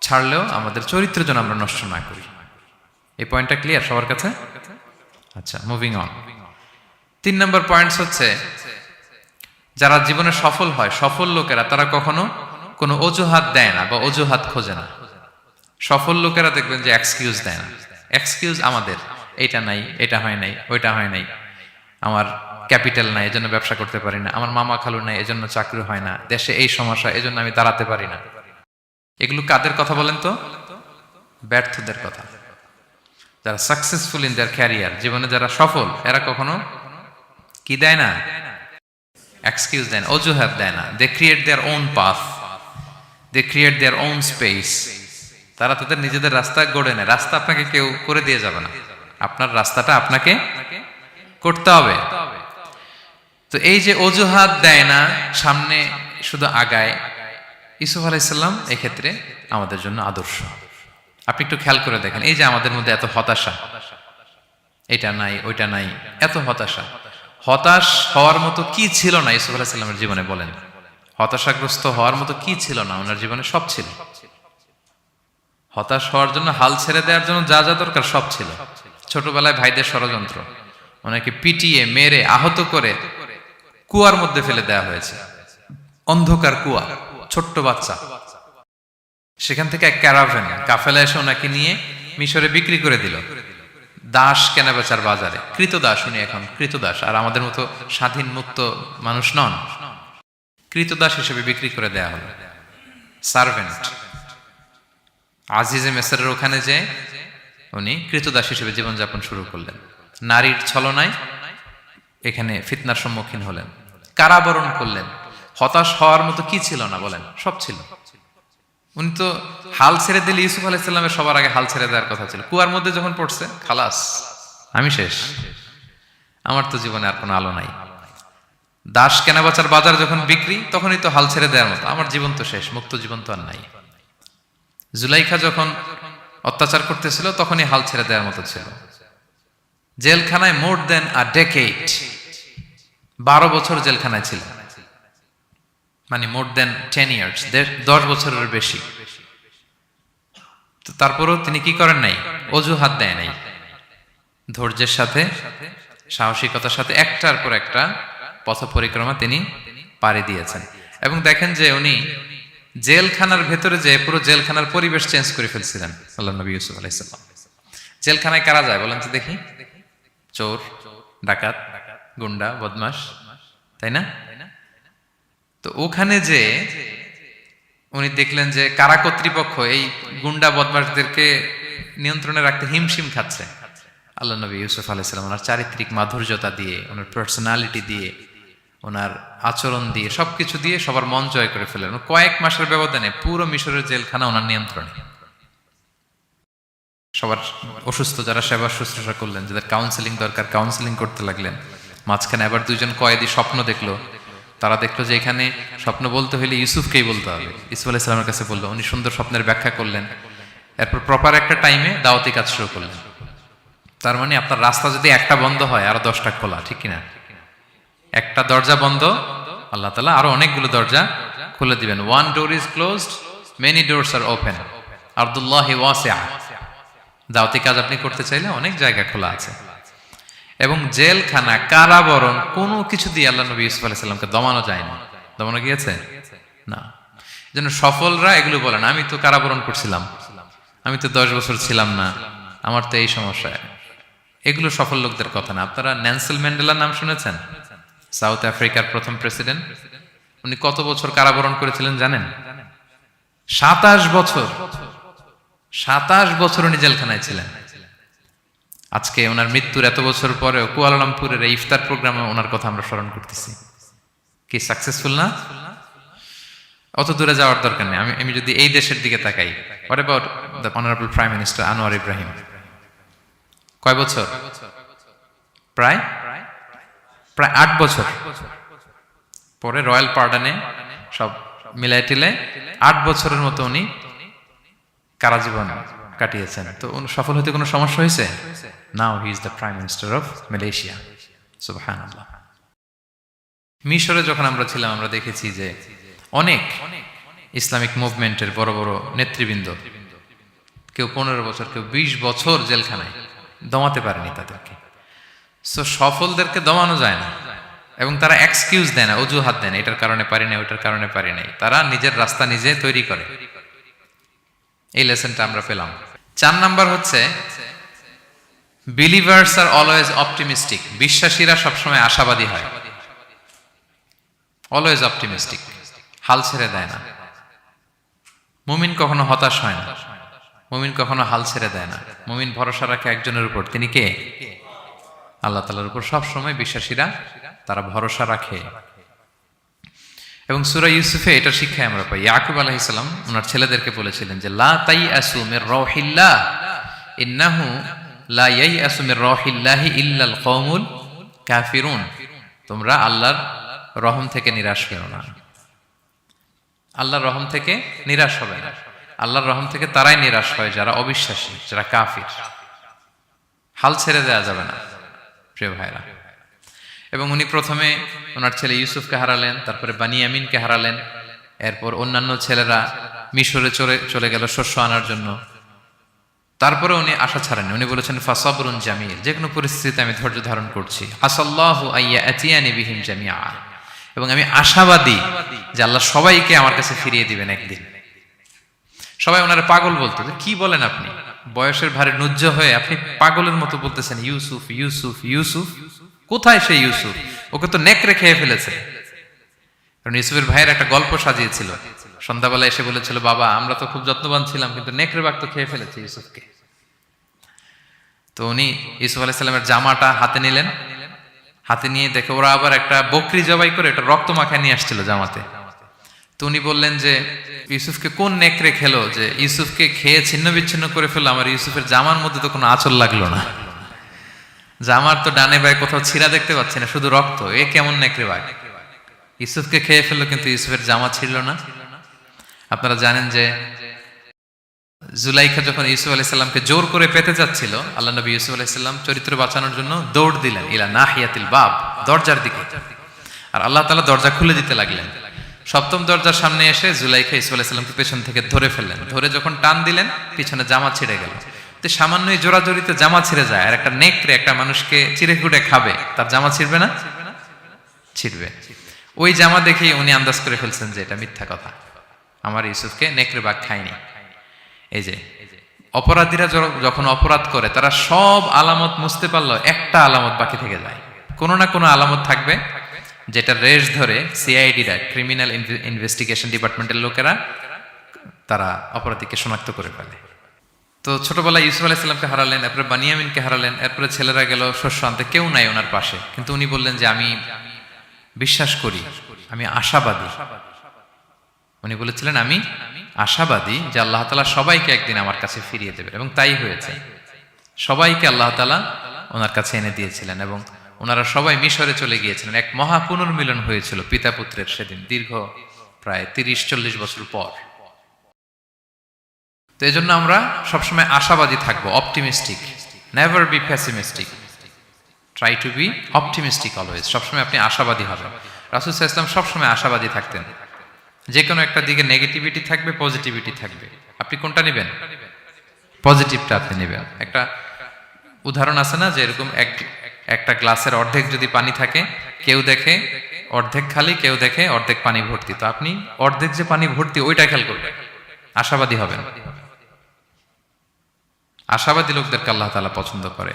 ছাড়লেও আমাদের চরিত্র যেন আমরা নষ্ট না করি। এই পয়েন্টটা ক্লিয়ার সবার কাছে? আচ্ছা, মুভিং অন। 3 নম্বর পয়েন্টস হচ্ছে যারা জীবনে সফল হয়, সফল লোকেরা তারা কখনো কোনো অজুহাত দেয় না বা অজুহাত খোঁজে না। সফল লোকেরা দেখবেন যে এক্সকিউজ দেয় না। এক্সকিউজ আমাদের, এইটা নাই, এটা হয় নাই, ওইটা হয় নাই, আমার ক্যাপিটাল নাই এজন্য ব্যবসা করতে পারি না, আমার মামা খালু নাই এজন্য চাকরি হয় না, দেশে এই সমস্যা এজন্য আমি দাঁড়াতে পারি না। এগুলো কাদের কথা বলেন তো? ব্যর্থদের কথা। যারা সাকসেসফুল ইন দেয়ার ক্যারিয়ার, জীবনে যারা সফল, এরা কখনো কি দেয় না? এক্সকিউজ দেয় না, অজুহাত দেয় না। They create their own path, they create their own space. তারা তাদের নিজেদের রাস্তা গড়ে নেয়। রাস্তা আপনাকে কেউ করে দিয়ে যাবে না, আপনার রাস্তাটা আপনাকে করতে হবে। তো এই যে অজুহাত দেয় না, সামনে শুধু আগায়, ইউসুফ আলাইহিস সালাম এই ক্ষেত্রে আমাদের জন্য আদর্শ। আপনি একটু খেয়াল করে দেখেন, এই যে আমাদের মধ্যে এত হতাশা, এটা নাই ওইটা নাই, এত হতাশা, হতাশ হওয়ার মতো কি ছিল না ইউসুফ আলাইহিস সালামের জীবনে? বলেন, হতাশাগ্রস্ত হওয়ার মতো কি ছিল না? ওনার জীবনে সব ছিল। হতাশ হওয়ার জন্য, হাল ছেড়ে দেওয়ার জন্য যা যা দরকার সব ছিল। ছোটবেলায় ভাইদের ষড়যন্ত্র, ওনাকে পিটিয়ে মেরে আহত করে কুয়ার মধ্যে ফেলে দেওয়া হয়েছে, অন্ধকার কুয়া, ছোট্ট বাচ্চা। সেখান থেকে এক ক্যারাভ্যান কাফেলা এসে ওনাকে নিয়ে মিশরে বিক্রি করে দিল, দাস কেনাবেচার বাজারে। কৃতদাস উনি, এখন কৃতদাস। আর আমাদের মতো স্বাধীন মুক্ত মানুষ নন, কৃতদাস হিসেবে বিক্রি করে দেয়া হলো, সার্ভেন্ট। আজিজে মেসরের ওখানে যে উনি কৃতদাস হিসেবে জীবনযাপন শুরু করলেন। নারীর ছলনায় এখানে ফিতনার সম্মুখীন হলেন, কারাবরণ করলেন। হতাশ হওয়ার মতো কি ছিল না? বলেন, সব ছিল। উনি তো হাল ছেড়ে দিলে, ইউসুফ আলাইহিস সালামের সবার আগে হাল ছেড়ে দেওয়ার কথা ছিল। কুয়ার মধ্যে যখন পড়ছে, খালাস, আমি শেষ, আমার তো জীবনে আর কোনো আলো নাই। দাস কেনাবেচার বাজার যখন বিক্রি, তখনই তো হাল ছেড়ে দেওয়ার মতো, আমার জীবন তো শেষ, মুক্ত জীবন তো আর নাই। জুলাইখা যখন অত্যাচার করতেছিল, তখনই হাল ছেড়ে দেওয়ার মতো ছিল। জেলখানায় মোর দেন আ ডেকেড, 12 বছর জেলখানায় ছিল, মানে মোর দেন 10 ইয়ার্স, 10 বছরের বেশি। তো তারপরও তিনি কি করেন নাই? অজুহাত দেয় নাই। ধৈর্যের সাথে, সাহসিকতার সাথে একটার পর একটা পথ পরিক্রমা তিনি পাড়ি দিয়েছেন। এবং দেখেন যে উনি জেলখানার ভেতরে যে পুরো জেলখানার পরিবেশ চেঞ্জ করে ফেলছিলেন আল্লাহ নবী ইউসুফ আলাইহিস সালাম। জেলখানায় কারা যায় বলেন তো দেখি? চোর, ডাকাত, গুন্ডা, বদমাশ, তাই না? তো ওখানে যে উনি দেখলেন যে কারা কর্তৃপক্ষ এই গুন্ডা বদমাশদেরকে নিয়ন্ত্রণে রাখতে হিমশিম খাচ্ছে। আল্লাহ নবী ইউসুফ আলাইহিস সালাম ওনার চারিত্রিক মাধুর্যতা দিয়ে, ওনার পার্সোনালিটি দিয়ে, ওনার আচরণ দিয়ে, সবকিছু দিয়ে সবার মন জয় করে ফেলেন। কয়েক মাসের ব্যবধানে পুরো মিশরের জেলখানা ওনার নিয়ন্ত্রণে। সবার অসুস্থ যারা সেবা শুশ্রূষা করলেন, যাদের কাউন্সেলিং দরকার কাউন্সেলিং করতে লাগলেন। মাঝখানে আবার 2জন কয়েদি স্বপ্ন দেখলো, তারা দেখলো যে এখানে স্বপ্ন বলতে হইলে ইউসুফকেই বলতে হবে। ইউসুফ আলাইহিস সালামের কাছে বললো, উনি সুন্দর স্বপ্নের ব্যাখ্যা করলেন। এরপর প্রপার একটা টাইমে দাওয়াতি কাজ শুরু করলেন। তার মানে আপনার রাস্তা যদি একটা বন্ধ হয়, আরো 10টা খোলা, ঠিক কিনা? একটা দরজা বন্ধ, আল্লাহ তাআলা আরো অনেকগুলো দরজা খুলে দিবেন। One door is closed, many doors are open, আরদুল্লাহি ওয়াসিআ। দাওয়াতি কাজ আপনি করতে চাইলে অনেক জায়গা খোলা আছে। এবং জেলখানা, কারাবরণ, কোনো কিছু দিয়ে আল্লাহ নবী ইউসুফ আলাইহিস সালামকে দমানো যায় না। দমানো গিয়েছে না। যেন সফলরা এগুলো বলেন, আমি তো কারাবরণ করছিলাম, আমি তো 10 বছর ছিলাম না, আমার তো এই সমস্যা। এগুলো সফল লোকদের কথা না। আপনারা নেলসন ম্যান্ডেলার নাম শুনেছেন? সাউথ আফ্রিকার প্রথম প্রেসিডেন্ট। উনি কত বছর কারাবরণ করেছিলেন জানেন? 27 বছর। 27 বছর উনি জেলখানায় ছিলেন। আজকে ওনার মৃত্যুর এত বছর পরেও কুয়ালালামপুরের এই ইফতার প্রোগ্রামে ওনার কথা আমরা স্মরণ করতেছি। কি সাকসেসফুল না? অত দূরে যাওয়ার দরকার নেই। আমি যদি এই দেশের দিকে তাকাই, what about the honourable prime minister Anwar Ibrahim? কয় বছর? প্রায় 8 বছর। পরে রয়্যাল পার্ডনে সব মিলাই টিলে 8 বছরের মতো উনি কারাজীবন কাটিয়েছেন। তো সফল হতে কোনো সমস্যা হয়েছে? Now he is the prime minister of Malaysia. সুবহানাল্লাহ। মিশরে যখন আমরা ছিলাম আমরা দেখেছি যে অনেক ইসলামিক মুভমেন্টের বড় বড় নেতৃবৃন্দ, কেউ 15 বছর, কেউ 20 বছর জেলখানায়, দমাতে পারেনি তাদেরকে। সো সফলদেরকে দমানো যায় না, এবং তারা এক্সকিউজ দেয় না, অজুহাত দেয় না, এটার কারণে পারি না, ওইটার কারণে পারি নাই। তারা নিজের রাস্তা নিজে তৈরি করে। এই লেসনটা আমরা পেলাম। 4 নাম্বার হচ্ছে বিলিভার্স আর অলওয়েজ অপটিমিস্টিক। বিশ্বাসীরা সবসময় আশাবাদী হয়, অলওয়েজ অপটিমিস্টিক, হাল ছেড়ে দেয় না। মুমিন কখনো হতাশ হয় না, মুমিন কখনো হাল ছেড়ে দেয় না। মুমিন ভরসা রাখে একজনের উপর, তিনি কে? আল্লাহ তাআলার উপর সবসময় বিশ্বাসীরা তারা ভরসা রাখে। এবং সূরা ইউসুফে এটা শিক্ষায় আমরা পাই। ইয়াকুব আলাইহিস সালাম ওনার ছেলেদেরকে বলেছিলেন যে লা তাইয়াসু মির রাহিল্লাহ ইন্নাহু লা ইয়াইয়াসু মির রাহিল্লাহি ইল্লাল কওমুল কাফিরুন। তোমরা আল্লাহর রহম থেকে নিরাশ হও না। আল্লাহর রহম থেকে নিরাশ হবে না। আল্লাহর রহম থেকে তারাই নিরাশ হয় যারা অবিশ্বাসী, যারা কাফির। হাল ছেড়ে দেওয়া যাবে না প্রিয় ভাইরা। এবং উনি প্রথমে ওনার ছেলে ইউসুফকে হারালেন, তারপরে বানিয়ামিনকে হারালেন, এরপর অন্যান্য ছেলেরা মিশরে চলে গেল শস্য আনার জন্য। তারপরে উনি আশা ছাড়েন, উনি বলেছেন ফাসাবরুন জামিল, যে কোনো পরিস্থিতিতে আমি ধৈর্য ধারণ করছি। আসাল্লাহু আইয়া আতিয়ানি বিহিম জামিআ, এবং আমি আশাবাদী যে আল্লাহ সবাইকে আমার কাছে ফিরিয়ে দিবেন একদিন। সবাই ওনারা পাগল বলতো, যে কি বলেন আপনি, বয়সের ভারে নুজ্জ হয়ে আপনি পাগলের মতো বলতেছেন ইউসুফ ইউসুফ ইউসুফ। কোথায় সেই ইউসুফ? ওকে তো নেকড়ে খেয়ে ফেলেছে। কারণ ইউসুফের ভাইয়ের একটা গল্প সাজিয়েছিল, সন্ধ্যাবেলা এসে বলেছিল, বাবা আমরা তো খুব যত্নবান ছিলাম, কিন্তু নেকড়ে বাঘ তো খেয়ে ফেলেছে ইউসুফকে। তো উনি ইউসুফ আলাইহিস সালামের জামাটা হাতে নিলেন, হাতে নিয়ে দেখে ওরা আবার একটা বকরি জবাই করে এটা রক্ত মাখায় নিয়ে আসছিল জামাতে। তো উনি বললেন যে ইউসুফকে কোন নেকড়ে খেলো যে ইউসুফকে খেয়ে ছিন্ন বিচ্ছিন্ন করে ফেললো, আমার ইউসুফের জামার মধ্যে তো কোনো আঁচল লাগলো না, জামার তো ডানে বায়ে কোথাও ছিঁড়া দেখতে পাচ্ছি না, শুধু রক্ত। এ কেমন নেকড়ে বাঘ, ইউসুফকে খেয়ে ফেললো কিন্তু ইউসুফের জামা ছিঁড়ল না। আপনারা জানেন যে জুলাইখা যখন ইউসুফ আলাইহিস সালামকে জোর করে পেতে যাচ্ছিল, আল্লাহ নবী ইউসুফ আলাইহিস সালাম চরিত্র বাঁচানোর জন্য দৌড় দিলেন ইলা নাহিয়াতিল বাব, দরজার দিকে, আর আল্লাহ তাআলা দরজা খুলে দিতে লাগলেন। সপ্তম দরজার সামনে এসে জুলাইখা ইউসুফ আলাইহিস সালামকে পেছন থেকে ধরে ফেললেন। ধরে যখন টান দিলেন পিছনে জামা ছিঁড়ে গেল। তো সামান্যই জোরাজোরিতে জামা ছিঁড়ে যায়, আর একটা নেকড়ে একটা মানুষকে চিড়ে কুটে খাবে, তার জামা ছিঁড়বে না? ছিঁড়বে। ওই জামা দেখেই উনি আন্দাজ করে ফেলছেন যে এটা মিথ্যা কথা, আমার ইউসুফকে নেকড়ে বাঘ খায়নি। এই যে অপরাধীরা যখন অপরাধ করে তারা সব আলামত মুছতে পারলো, একটা আলামত বাকি থেকে যায়, কোনো না কোনো আলামত থাকবে যেটা রেশ ধরে সিআইডিরা, ক্রিমিনাল ইনভেস্টিগেশন ডিপার্টমেন্টের লোকেরা তারা অপরাধীকে শনাক্ত করে ফেলে। তো ছোটবেলায় ইউসুফ আলাইহিস সালামকে হারালেন, এরপরে বানিয়ামিনকে হারালেন, এরপরে ছেলেরা গেল শস্য আনতে, কেউ নাই ওনার পাশে। কিন্তু উনি বললেন যে আমি বিশ্বাস করি, আমি আশাবাদী। উনি বলেছিলেন আমি আশাবাদী যে আল্লাহ তাআলা সবাইকে একদিন আমার কাছে ফিরিয়ে দেবেন, এবং তাই হয়েছে। সবাইকে আল্লাহ তাআলা ওনার কাছে এনে দিয়েছিলেন, এবং ওনারা সবাই মিশরে চলে গিয়েছিলেন। এক মহা পুনর্মিলন হয়েছিল পিতা পুত্রের সেদিন, দীর্ঘ প্রায় 30-40 বছর পর। তো এই জন্য আমরা সবসময় আশাবাদী থাকবো, optimistic, never be pessimistic, try to B optimistic always. সবসময় আপনি আশাবাদী হবেন। রাসূল সাল্লাল্লাহু আলাইহি ওয়াসাল্লাম সবসময় আশাবাদী থাকতেন। যে কোনো একটা দিকে নেগেটিভিটি থাকবে, পজিটিভিটি থাকবে, আপনি কোনটা নেবেন? পজিটিভটা আপনি নেবেন। একটা উদাহরণ আছে না, যে এরকম একটা গ্লাসের অর্ধেক যদি পানি থাকে, কেউ দেখে অর্ধেক খালি, কেউ দেখে অর্ধেক পানি ভর্তি, তো আপনি অর্ধেক যে পানি ভর্তি ওইটা খেয়াল করবেন, আশাবাদী হবেন। আশাবাদী লোকদেরকে আল্লাহ তাআলা পছন্দ করে।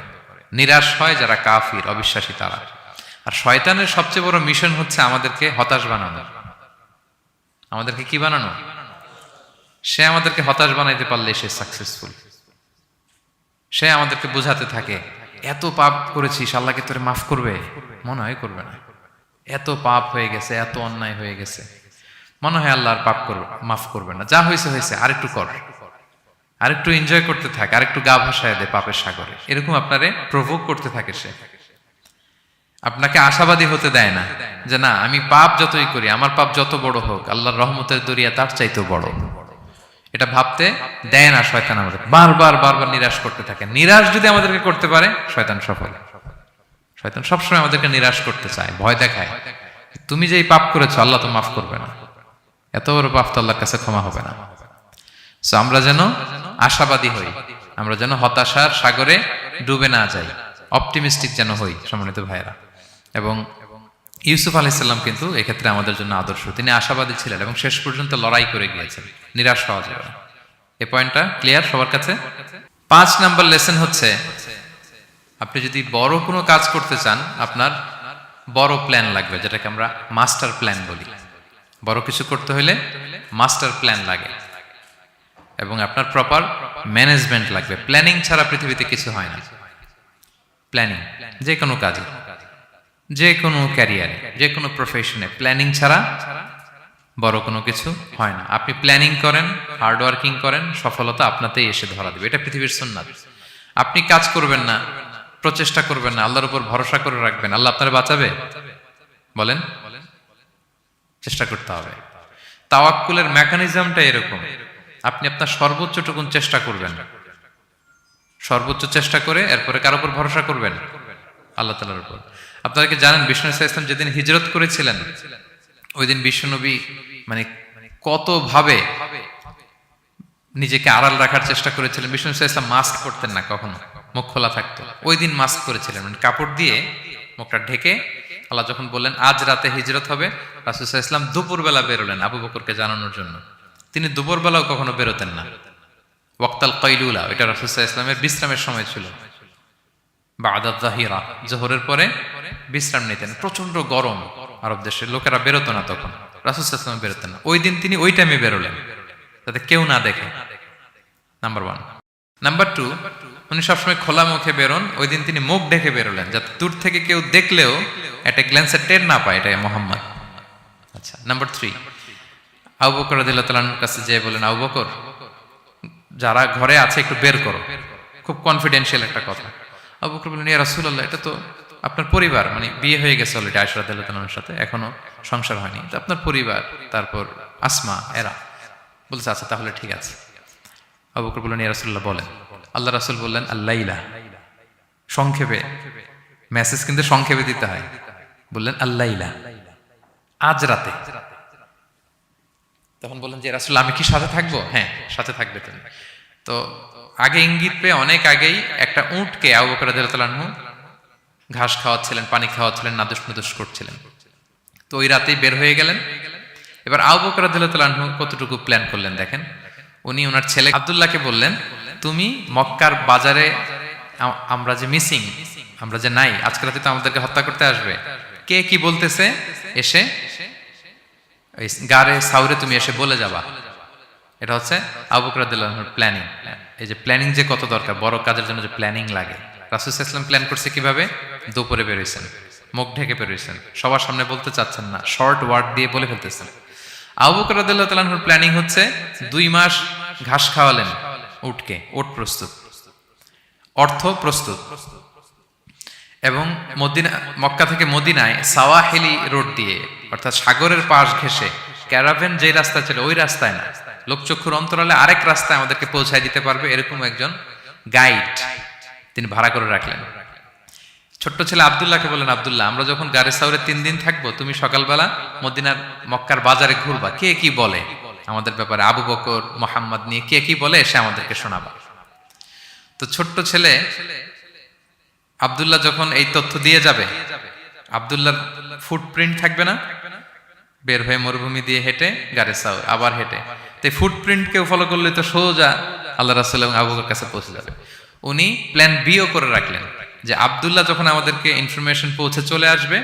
নিরাশ হয় যারা কাফির, অবিশ্বাসী তারা। আর শয়তানের সবচেয়ে বড় মিশন হচ্ছে আমাদেরকে হতাশ বানানো। আমাদেরকে কি বানানো? সে আমাদেরকে হতাশ বানাইতে পারলে সে সাকসেসফুল। সে আমাদেরকে বোঝাতে থাকে এত পাপ করেছিস, আল্লাহকে তোরে মাফ করবে? মনে হয় করবে না। এত পাপ হয়ে গেছে, এত অন্যায় হয়ে গেছে, মনে হয় আল্লাহ আর পাপ করবে, মাফ করবে না। যা হয়েছে হয়েছে, আরেকটু কর, আরেকটু এনজয় করতে থাক, আরেকটু গা ভাসায় দে পাপের সাগরে। এরকম আপনারে প্রভোগ করতে থাকে সে। আপনাকে আশাবাদী হতে দেয় না যে না, আমি পাপ যতই করি, আমার পাপ যত বড় হোক, আল্লাহর রহমতের দরিয়া তার চাইতেও বড়। এটা ভাবতে দেয় না শয়তান আমাদের। বারবার বারবার নিরাশ করতে থাকে। নিরাশ যদি আমাদেরকে করতে পারে, শয়তান সফল। শয়তান সবসময় আমাদেরকে নিরাশ করতে চায়, ভয় দেখায়। তুমি যেই পাপ করেছো আল্লাহ তো মাফ করবে না, এত বড় পাপ তো আল্লাহর কাছে ক্ষমা হবে না। সো আমরা যেন আশাবাদী হই, আমরা যেন হতাশার সাগরে ডুবে না যাই, অপটিমিস্টিক যেন হই সম্মানিত ভাইয়েরা। এবং ইউসুফ আলাইহিস সালাম কিন্তু এক্ষেত্রে আমাদের জন্য আদর্শ। তিনি আশাবাদী ছিলেন এবং শেষ পর্যন্ত লড়াই করে গিয়েছেন। নিরাশ হওয়া যাবে না। এই পয়েন্টটা ক্লিয়ার সবার কাছে? 5 নাম্বার লেসন হচ্ছে, আপনি যদি বড় কোনো কাজ করতে চান, আপনার বড় প্ল্যান লাগবে, যেটাকে আমরা মাস্টার প্ল্যান বলি। বড় কিছু করতে হলে মাস্টার প্ল্যান লাগে এবং আপনার প্রপার ম্যানেজমেন্ট লাগবে। প্ল্যানিং ছাড়া পৃথিবীতে কিছু হয় না। প্ল্যানিং যে কোনো কাজে, যে কোনো ক্যারিয়ারে, যে কোনো প্রফেশনে প্ল্যানিং ছাড়া বড় কোনো কিছু হয় না। আপনি প্ল্যানিং করেন, হার্ড ওয়ার্কিং করেন, সফলতা আপনাতেই এসে ধরা দেবে। এটা পৃথিবীর সুন্নাত। আপনি কাজ করবেন না, প্রচেষ্টা করবেন না, আল্লাহর উপর ভরসা করে রাখবেন, আল্লাহ আপনারা বাঁচাবে? বলেন, চেষ্টা করতে হবে। তাওয়াক্কুলের মেকানিজমটা এরকম, আপনি আপনার সর্বোচ্চটুকুন চেষ্টা করবেন, সর্বোচ্চ চেষ্টা করে এরপরে কার উপর ভরসা করবেন? আল্লাহ তাআলার উপর। আপনারা কি জানেন বিষ্ণু সাল্লাল্লাহু আলাইহি ওয়াসাল্লাম যেদিন হিজরত করেছিলেন, ওই দিন বিশ্বনবী মানে কত ভাবে নিজেকে আড়াল রাখার চেষ্টা করেছিলেন। বিষ্ণু সাল্লাল্লাহু আলাইহি ওয়াসাল্লাম মাস্ক পরতেন না কখনো, মুখ খোলা থাকতো। ওই দিন মাস্ক করেছিলেন, মানে কাপড় দিয়ে মুখটা ঢেকে। আল্লাহ যখন বললেন আজ রাতে হিজরত হবে, রাসূল সাল্লাল্লাহু আলাইহি ওয়াসাল্লাম দুপুরবেলা বেরোলেন আবু বকরকে জানানোর জন্য। তিনি দুপুরবেলাও কখনো বেরোতেন না। ওয়াক্তাল কাইলুলা, এটা রাসূল সাল্লাল্লাহু আলাইহি ওয়াসাল্লামের বিশ্রামের সময় ছিল। বাদাত যাহিরা, জোহরের পরে বিশ্রাম নিতেন। প্রচন্ড গরম, আরব দেশের লোকেরা বেরোতো না তখন, রাসূল সাল্লাল্লাহু আলাইহি ওয়াসাল্লাম বেরোতেন না। ওই দিন তিনি ওই টাইমে বেরোলেন যাতে কেউ না দেখে, নাম্বার 1। নাম্বার 2, উনি সবসময় খোলা মুখে বেরোন, ওই দিন তিনি মুখ ঢেকে বেরোলেন যাতে দূর থেকে কেউ দেখলেও একটা গ্ল্যান্সে টের না পায় এটা মুহাম্মদ। আচ্ছা, নাম্বার 3, আবু বকর রাদিয়াল্লাহু তাআলার কাছে যেয়ে বলেন, আবু বকর যারা ঘরে আছে একটু বের করো, খুব কনফিডেন্সিয়াল একটা কথা। আবু বকর বললেন, ইয়া রাসূলুল্লাহ, এটা তো আপনার পরিবার, মানে বিয়ে হয়ে গেছে অলরেডি আয়েশা রাদিয়াল্লাহু তাআলার সাথে, এখনো সংসার হয়নি, তো আপনার পরিবার, তারপর আসমা, এরা। বলছে আচ্ছা তাহলে ঠিক আছে। আবু বকর বললেন, ইয়া রাসূলুল্লাহ বলেন। আল্লাহ রাসূল বললেন, আল্লাইলা, সংক্ষেপে, মেসেজ কিন্তু সংক্ষেপে দিতে হয়। বললেন আল্লাইলা, আজ রাতে। তখন বললেন যে রাসূলুল্লাহ আমি কি সাথে থাকবো? হ্যাঁ, সাথে থাকবে তুমি। তো আগে ইঙ্গিত পেয়ে অনেক আগেই একটা উটকে আবু বকর রাদিয়াল্লাহু তাআলা আনহু ঘাস খাওয়াচ্ছিলেন, পানি খাওয়াচ্ছিলেন, নাদুস নুদুস করছিলেন। তো ওই রাতেই বের হয়ে গেলেন। এবার আবু বকর রাদিয়াল্লাহু তাআলা আনহু কতটুকু প্ল্যান করলেন দেখেন। উনি ওনার ছেলে আব্দুল্লাহকে বললেন, তুমি মক্কার বাজারে, আমরা যে মিসিং, আমরা যে নাই, আজকে রাতে তো আমাদেরকে হত্যা করতে আসবে, কে কি বলতেছে এসে গারে সাউরে তুমি এসে বলে যাবা। এটা হচ্ছে আবু বকর রাদিয়াল্লাহু আনহুর প্ল্যানিং। এই যে প্ল্যানিং যে কত দরকার, বড় কাজের জন্য যে প্ল্যানিং লাগে। রাসূল সাল্লাল্লাহু আলাইহি ওয়াসাল্লাম প্ল্যান করছে কিভাবে? দুপুরে বেরোইছেন, মুখ ঢেকে বেরোইছেন, সবার সামনে বলতে চাচ্ছেন না, শর্ট ওয়ার্ড দিয়ে বলে ফেলতেছেন। আবু বকর রাদিয়াল্লাহু তাআলা আনহুর প্ল্যানিং হচ্ছে 2 মাস ঘাস খাওয়ালেন উটকে, ওট প্রস্তুত, অর্থ প্রস্তুত, এবং মক্কা থেকে মদিনায় সাওয়াহিলি রোড দিয়ে, অর্থাৎ সাগরের পাশ ঘেঁষে ক্যারাভেন যে রাস্তা ছিল ওই রাস্তায় না, লোকচক্ষুর অন্তরালে আরেক রাস্তায় আমাদেরকে পৌঁছায় দিতে পারবে এরকম একজন গাইড তিনি ভাড়া করে রাখলেন। ছোট্ট ছেলে আব্দুল্লাহকে বলেন, আব্দুল্লাহ আমরা যখন গারে সাউরে 3 দিন থাকবো, তুমি সকালবেলা মদিনার মক্কার বাজারে ঘুরবা, কে কি বলে আমাদের ব্যাপারে, আবু বকর মুহাম্মদ নিয়ে কে কি বলে এসে আমাদেরকে শোনাবা। তো ছোট্ট ছেলে আব্দুল্লাহ যখন এই তথ্য দিয়ে যাবে, আব্দুল্লাহর ফুটপ্রিন্ট থাকবে না, বের হয়ে মরুভূমি দিয়ে হেঁটে গারে সাউর, আবার হেঁটে, তো ফুটপ্রিন্ট কেউ ফলো করলে তো সোজা আল্লাহ রাসূল এবং আবু বকরের কাছে পৌঁছে যাবে। উনি প্ল্যান বিও করে রাখলেন যে আব্দুল্লাহ যখন আমাদেরকে ইনফরমেশন পৌঁছে চলে আসবে,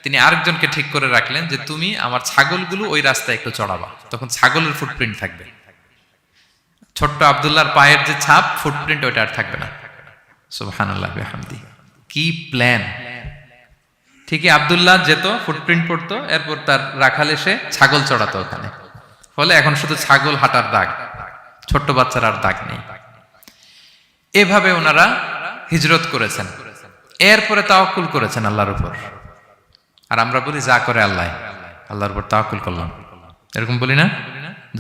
তিনি আরেকজনকে ঠিক করে রাখলেন যে তুমি আমার ছাগলগুলো ওই রাস্তায় একটু চড়াবা, তখন ছাগলের ফুটপ্রিন্ট থাকবে। ছোট্ট আব্দুল্লাহর পায়ের যে ছাপ, ফুটপ্রিন্ট ওইটা আর থাকবে না। সুবহানাল্লাহ বিহামদি, কি প্ল্যান! ঠিকই আব্দুল্লাহ যেত, ফুটপ্রিন্ট পড়তো, এরপর তার রাখাল এসে ছাগল চড়াতো ওখানে। ফলে এখন শুধু ছাগল হাঁটার দাগ, ছোট্ট বাচ্চার আর দাগ নেই। এভাবে ওনারা হিজরত করেছেন, এরপরে তাওয়াক্কুল করেছেন আল্লাহর উপর। আর আমরা বলি যা করে আল্লাহ, আল্লাহর উপর তাওয়াক্কুল করলাম, এরকম বলি না?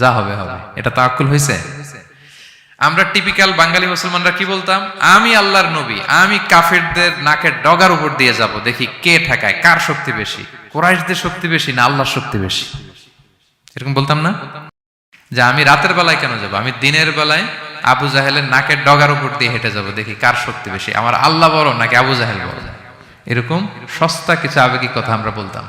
যা হবে হবে, এটা তাওয়াক্কুল হয়েছে? আমরা টিপিক্যাল বাঙালি মুসলমানরা কি বলতাম? আমি আল্লাহর নবী, আমি কাফেরদের নাকের ডগার উপর দিয়ে যাব, দেখি কে ঠেকায়, কার শক্তি বেশি, কুরাইশদের শক্তি বেশি না আল্লাহর শক্তি বেশি। এরকম বলতাম না? যে আমি রাতের বেলায় কেন যাব, আমি দিনের বেলায় আবু জাহেলের নাকের ডগার উপর দিয়ে হেঁটে যাব, দেখি কার শক্তি বেশি, আমার আল্লাহ বড় নাকি আবু জাহেল বড়। এরকম সস্তা কিছু আবেগিক কথা আমরা বলতাম।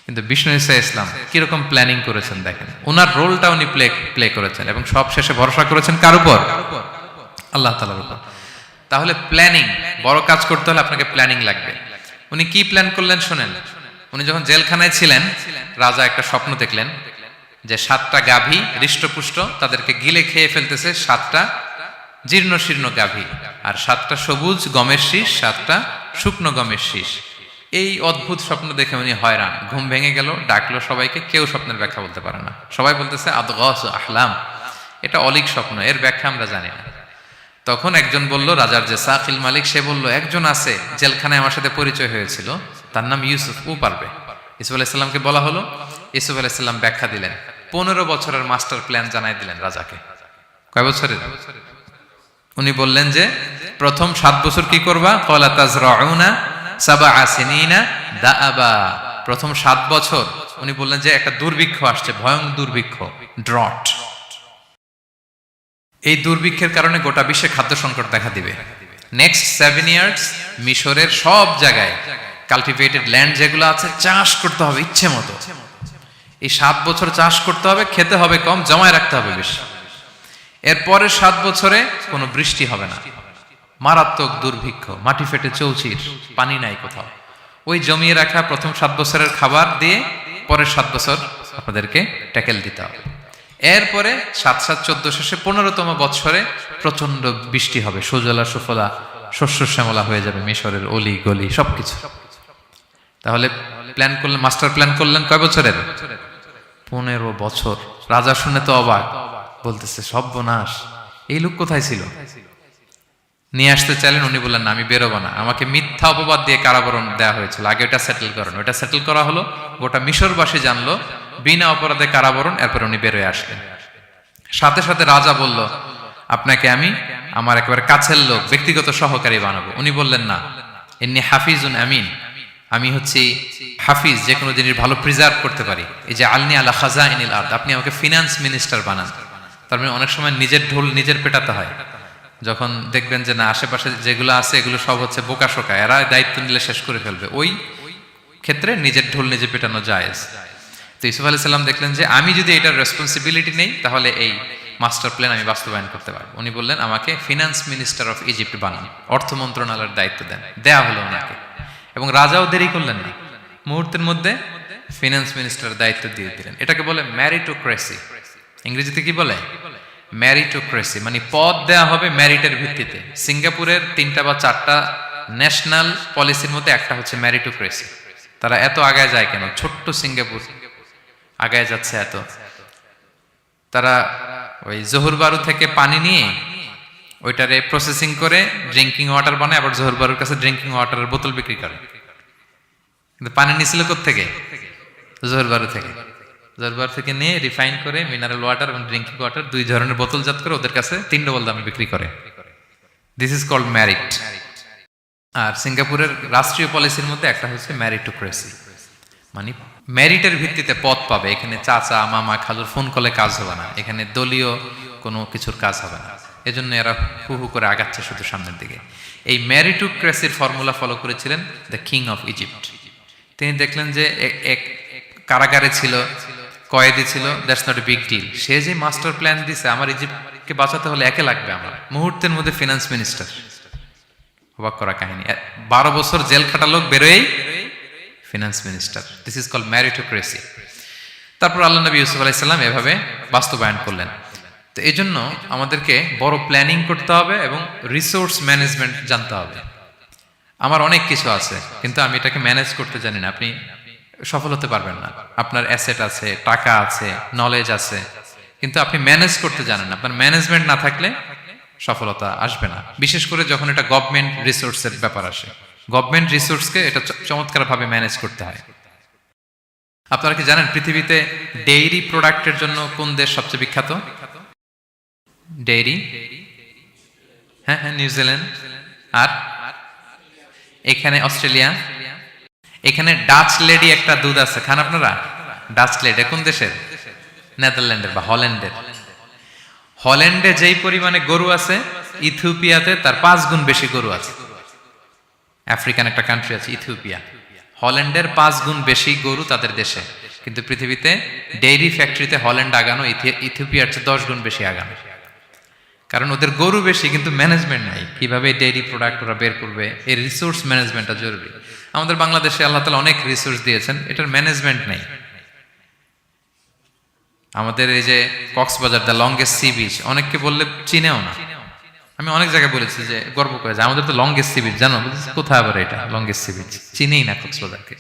কিন্তু বিষ্ণু ঈসা ইসলাম কিরকম প্ল্যানিং করেছেন দেখেন, ওনার রোলটা উনি প্লে করেছেন, এবং সব শেষে ভরসা করেছেন কার উপর? আল্লাহ তাআলার উপর। তাহলে প্ল্যানিং, বড় কাজ করতে হলে আপনাকে প্ল্যানিং লাগবে। উনি কি প্ল্যান করলেন শোনেন। উনি যখন জেলখানায় ছিলেন, রাজা একটা স্বপ্ন দেখলেন যে 7টা গাভী হৃষ্টপুষ্ট, তাদেরকে গিলে খেয়ে ফেলতেছে 7টা জীর্ণ শীর্ণ গাভী, আর 7টা সবুজ গমের শীষ, 7টা শুকনো গমের শীষ। এই অদ্ভুত স্বপ্ন দেখে উনি হয়রান, ঘুম ভেঙে গেল, ডাকলো সবাইকে, কেউ স্বপ্নের ব্যাখ্যা বলতে পারে না। সবাই বলতেছে আদগাস আহলাম, এটা অলীক স্বপ্ন, এর ব্যাখ্যা আমরা জানি না। তখন একজন বলল, রাজার যে সাকিল মালিক, সে বলল একজন আছে জেলখানায় আমার সাথে পরিচয় হয়েছিল, তার নাম ইউসুফ, ও পারবে। ইউসুফ আলাইহিস সালামকে বলা হলো, ইউসুফ আলাইহিস সালাম ব্যাখ্যা দিলেন, 15 বছরের মাস্টার প্ল্যান জানাই দিলেন রাজাকে। কয় বছরের? উনি বললেন যে প্রথম 7 বছর কি করবা? ক্বালা তাজরাউনা সাবআ সিনিনা দাআবা। প্রথম 7 বছর উনি বললেন যে একটা দুর্ভিক্ষ আসছে, ভয়ঙ্কর দুর্ভিক্ষ, ড্রট। এই দুর্ভিক্ষের কারণে গোটা বিশ্বে খাদ্য সংকট দেখা দিবে। নেক্সট 7 ইয়ার্স মিশরের সব জায়গায় কাল্টিভেটেড ল্যান্ড যেগুলো আছে, চাষ করতে হবে ইচ্ছে মতো। এই 7 বছর চাষ করতে হবে, খেতে হবে কম, জমায় রাখতে হবে বেশি। এরপরের 7 বছরে কোনো বৃষ্টি হবে না, মারাত্মক দুর্ভিক্ষ, মাটি ফেটে চৌচির, পানি নাই কোথাও। ওই জমিয়ে রাখা প্রথম 7 বছরের খাবার দিয়ে পরের 7 বছর আপনাদেরকে ট্যাকেল দিতে হবে। এরপরে 7-7 14 শেষে 15তম বছরে প্রচন্ড বৃষ্টি হবে, সুজলা সুফলা, শস্য শ্যামলা হয়ে যাবে মিশরের অলি গলি সবকিছু। তাহলে প্ল্যান করলেন, মাস্টার প্ল্যান করলেন কয় বছরের? 15 বছর। রাজা শুনে তো অবাক, বলতেছে সর্বনাশ, এই লোক কোথায় ছিল? নিয়ে আসতে চাইলেন, উনি বললেন না, আমি বেরোবো না, আমাকে মিথ্যা অপবাদ দিয়ে কারাবরণ দেওয়া হয়েছিল, আগে ওটা সেটেল করেন। ওটা সেটেল করা হলো, গোটা মিশরবাসী জানলো, বিনা অপরাধে কারাবরণ। এরপর উনি বেরোয় আসলেন। সাথে সাথে রাজা বলল, আপনাকে আমি আমার একেবারে কাছের লোক, ব্যক্তিগত সহকারী বানাবো। উনি বললেন না, ইন্নী হাফিজুন আমিন, আমি হচ্ছি হাফিজ, যে কোনো জিনিস ভালো প্রিজার্ভ করতে পারি। এই যে আলনি আলা খাজাইনিল আরদ, আপনি আমাকে ফিনান্স মিনিস্টার বানান। তার মানে অনেক সময় নিজের ঢোল নিজের পেটাতে হয়। যখন দেখবেন যে না, আশেপাশে যেগুলো আছে এগুলো সব হচ্ছে বোকা শোকা, এরা দায়িত্ব নিলে শেষ করে ফেলবে, ওই ক্ষেত্রে নিজের ঢোল নিজে পেটানো জায়েজ। তো ইউসুফ আলাইহিস সালাম দেখলেন যে আমি যদি এটার রেসপন্সিবিলিটি নেই, তাহলে এই মাস্টার প্ল্যান আমি বাস্তবায়ন করতে পারবো। উনি বললেন, আমাকে ফিনান্স মিনিস্টার অফ ইজিপ্ট বানান, অর্থ মন্ত্রণালয়ের দায়িত্ব দেন। দেয়া হলো ওনাকে, এবং রাজাও দেরি করলেন না, মুহূর্তের মধ্যে ফিনান্স মিনিস্টারের দায়িত্ব দিয়ে দিলেন। এটাকে বলে ম্যারিটোক্রেসি। ইংরেজিতে কি বলে? ম্যারিটোক্রেসি, মানে পদ দেয়া হবে ম্যারিটের ভিত্তিতে। সিঙ্গাপুরের 3টা বা 4টা ন্যাশনাল পলিসির মধ্যে একটা হচ্ছে ম্যারিটোক্রেসি। তারা এত আগায় যায় কেন? ছোট্ট সিঙ্গাপুর আগায় যাচ্ছে এত। তারা ওই জহুর বারু থেকে পানি নিয়ে ওইটারে প্রসেসিং করে ড্রিঙ্কিং ওয়াটার বানায়, আবার জহুর বারুর কাছে ড্রিঙ্কিং ওয়াটারের বোতল বিক্রি করে। কিন্তু পানি নিছিল কোত্থেকে? জহুর বারু থেকে। জহুর বারু থেকে নিয়ে রিফাইন করে মিনারেল ওয়াটার এবং ড্রিঙ্কিং ওয়াটার 2 ধরনের বোতলজাত করে ওদের কাছে 3 ডবল দামে বিক্রি করে। This is called merit. আর সিঙ্গাপুরের রাষ্ট্রীয় পলিসির মধ্যে একটা হচ্ছে ম্যারিটোক্রেসি, মানে মেরিটের ভিত্তিতে পদ পাবে। এখানে চাচা মামা খালুর ফোন কলে কাজ হবে না, এখানে দলীয় কোনো কিছুর কাজ হবে না। এজন্য এরা হু হু করে আগাচ্ছে শুধু সামনের দিকে। এই ম্যারিটোক্রেসির ফর্মুলা ফলো করেছিলেন দ্য কিং অফ ইজিপ্ট। তিনি দেখলেন যে এক কারাগারে ছিল, কয়েদি ছিল, that's not a big deal. সে যে মাস্টার প্ল্যান দিছে, আমার ইজিপ্টকে বাঁচাতে হলে একে লাগবে আমার, মুহূর্তের মধ্যে ফিনান্স মিনিস্টার। অবাক করা কাহিনী। 12 বছর জেল খাটা লোক বেরোয় finance minister. This is called meritocracy. তারপর আল্লাহ নবী ইউসুফ আলাইহিস সালাম এভাবে বাস্তবায়ন করলেন। তো এই জন্য আমাদেরকে বড় প্ল্যানিং করতে হবে এবং রিসোর্স ম্যানেজমেন্ট জানতে হবে। আমার অনেক কিছু আছে কিন্তু আমি এটাকে ম্যানেজ করতে জানি না, আপনি সফল হতে পারবেন না। আপনার অ্যাসেট আছে, টাকা আছে, নলেজ আছে, কিন্তু আপনি ম্যানেজ করতে জানেন না। আপনার ম্যানেজমেন্ট না থাকলে সফলতা আসবে না, বিশেষ করে যখন এটা গভর্নমেন্ট রিসোর্সের ব্যাপার আসে। গভর্নমেন্ট রিসোর্সকে এটা চমৎকারভাবে ম্যানেজ করতে হয়। আপনারা কি জানেন পৃথিবীতে ডেইরি প্রোডাক্টের জন্য কোন দেশ সবচেয়ে বিখ্যাত? ডেইরি, হ্যাঁ হ্যাঁ, নিউজিল্যান্ড। আর এখানে অস্ট্রেলিয়া। এখানে ডাচ লেডি একটা দুধ আছে, খান আপনারা? ডাচ লেডি কোন দেশের? নেদারল্যান্ডের বা হল্যান্ডের। হল্যান্ডে যেই পরিমাণে গরু আছে, ইথিওপিয়াতে তার 5 গুণ বেশি গরু আছে। আফ্রিকান একটা কান্ট্রি আছে ইথিওপিয়া, হল্যান্ডের 5 গুণ বেশি গরু তাদের দেশে। কিন্তু পৃথিবীতে ডেইরি ফ্যাক্টরিতে হল্যান্ড আগানো ইথিওপিয়ার চেয়ে 10 গুণ বেশি আগানো। কারণ ওদের গরু বেশি কিন্তু ম্যানেজমেন্ট নাই। কিভাবে ডেইরি প্রোডাক্ট ওরা বের করবে, এই রিসোর্স ম্যানেজমেন্টটা জরুরি। আমাদের বাংলাদেশে আল্লাহ তাআলা অনেক রিসোর্স দিয়েছেন, এটার ম্যানেজমেন্ট নেই। আমাদের এই যে Cox's Bazar, the longest sea beach, অনেককে বললে চিনেও না। আমি অনেক জায়গায় বলেছি যে গর্ব করে যে আমাদের তো লংগেস্ট সি বিচ, জানো কোথায় আবার এটা লংগেস্ট সি বিচ? চিনেই না কক্সবাজারকে।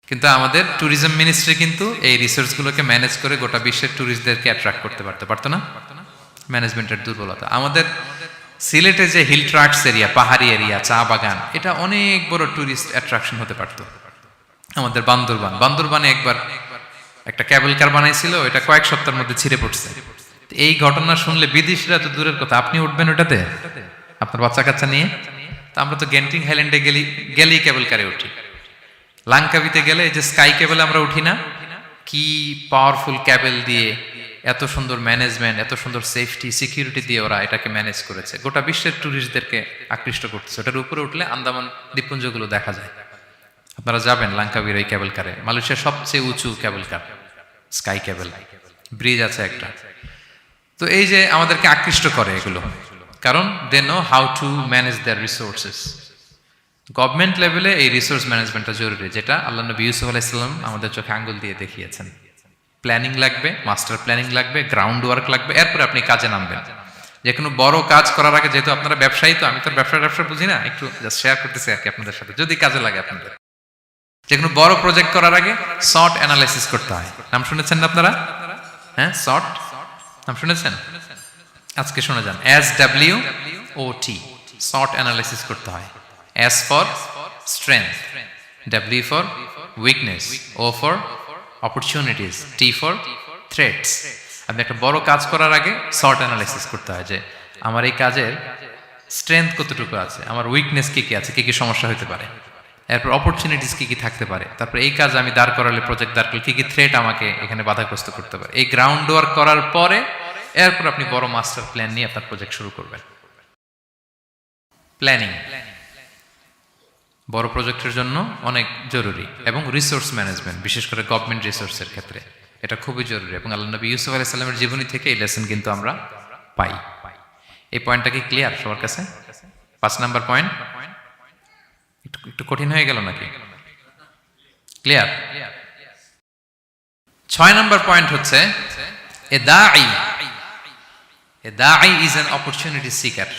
কিন্তু আমাদের ট্যুরিজম মিনিস্ট্রি কিন্তু এই রিসোর্সগুলোকে ম্যানেজ করে গোটা বিশ্বের ট্যুরিস্টদেরকে অ্যাট্রাক্ট করতে পারতো না। ম্যানেজমেন্টের দুর্বলতা। আমাদের সিলেটে যে হিল ট্রাক্টস এরিয়া, পাহাড়ি এরিয়া, চা বাগান, এটা অনেক বড় ট্যুরিস্ট অ্যাট্রাকশন হতে পারত। আমাদের বান্দরবানে একবার একটা ক্যাবল কার বানাইছিল, এটা কয়েক সপ্তাহের মধ্যে ছিঁড়ে পড়ছে। এই ঘটনা শুনলে বিদেশিরা তো দূরের কথা, আপনি উঠবেন ওটাতে আপনার বাচ্চা কাচ্চা নিয়ে? তা আমরা তো গেন্টিং হাইল্যান্ডে গেলেই ক্যাবল কারে উঠি। লাঙ্কাবিতে গেলে এই যে স্কাই কেবলে আমরা উঠি না, কি পাওয়ারফুল ক্যাবেল দিয়ে, এত সুন্দর ম্যানেজমেন্ট, এত সুন্দর সেফটি সিকিউরিটি দিয়ে ওরা এটাকে ম্যানেজ করেছে। গোটা বিশ্বের ট্যুরিস্টদেরকে আকৃষ্ট করতেছে। ওটার উপরে উঠলে আন্দামান দ্বীপপুঞ্জগুলো দেখা যায়। আপনারা যাবেন লাঙ্কাবির ওই ক্যাবল কারে, মালয়েশিয়ার সবচেয়ে উঁচু ক্যাবল কার, স্কাই ক্যাবল ব্রিজ আছে একটা। তো এই যে আমাদেরকে আকৃষ্ট করে এগুলো, কারণ they know how to manage their resources. Government লেভেলে এই রিসোর্স ম্যানেজমেন্টটা জরুরি, যেটা আল্লাহ নবী ইউসুফ আলাইহিস সালাম আমাদের চোখে আঙ্গুল দিয়ে দেখিয়েছেন। প্ল্যানিং লাগবে, মাস্টার প্ল্যানিং লাগবে, গ্রাউন্ড ওয়ার্ক লাগবে, এরপরে আপনি কাজে নামবেন। যে কোনো বড় কাজ করার আগে, যেহেতু আপনারা ব্যবসায়ী, তো আমি তো ব্যবসা বুঝি না, একটু জাস্ট শেয়ার করতেছি আর কি আপনাদের সাথে, যদি কাজে লাগে আপনাদের। যে কোনো বড় প্রজেক্ট করার আগে সর্ট অ্যানালাইসিস করতে হয়। নাম শুনেছেন না আপনারা? হ্যাঁ, সর্ট নাম শুনেছেন? আজকে শুনে যান। SWOT, সর্ট অ্যানালাইসিস করতে হয়। S for strength, W for weakness, O for opportunities, T for threats. আপনি একটা বড় কাজ করার আগে সর্ট অ্যানালাইসিস করতে হয় যে আমার এই কাজের স্ট্রেংথ কতটুকু আছে, আমার উইকনেস কি কি আছে, কি কি সমস্যা হতে পারে, এরপর অপরচুনিটিস কি কি থাকতে পারে, তারপর এই কাজ আমি দাঁড় করালে, প্রজেক্ট দাঁড় করলে কি কি থ্রেট আমাকে এখানে বাধাগ্রস্ত করতে পারে। এই গ্রাউন্ড ওয়ার্ক করার পরে এরপর আপনি বড় মাস্টার প্ল্যান নিয়ে আপনার প্রজেক্ট শুরু করবেন। প্ল্যানিং বড় প্রজেক্টের জন্য অনেক জরুরি, এবং রিসোর্স ম্যানেজমেন্ট, বিশেষ করে গভর্নমেন্ট রিসোর্সের ক্ষেত্রে এটা খুবই জরুরি। এবং আল্লাহ নবী ইউসুফ আলাইহিস সালামের জীবনী থেকে এই লেসন কিন্তু আমরা পাই। এই পয়েন্টটা কি ক্লিয়ার সবার কাছে? 5 নাম্বার পয়েন্ট একটু কঠিন হয়ে গেল নাকি? ক্লিয়ার? 6 নাম্বার পয়েন্ট হচ্ছে এ দাঈ ইজ অ্যান অপরচুনিটি সিকার।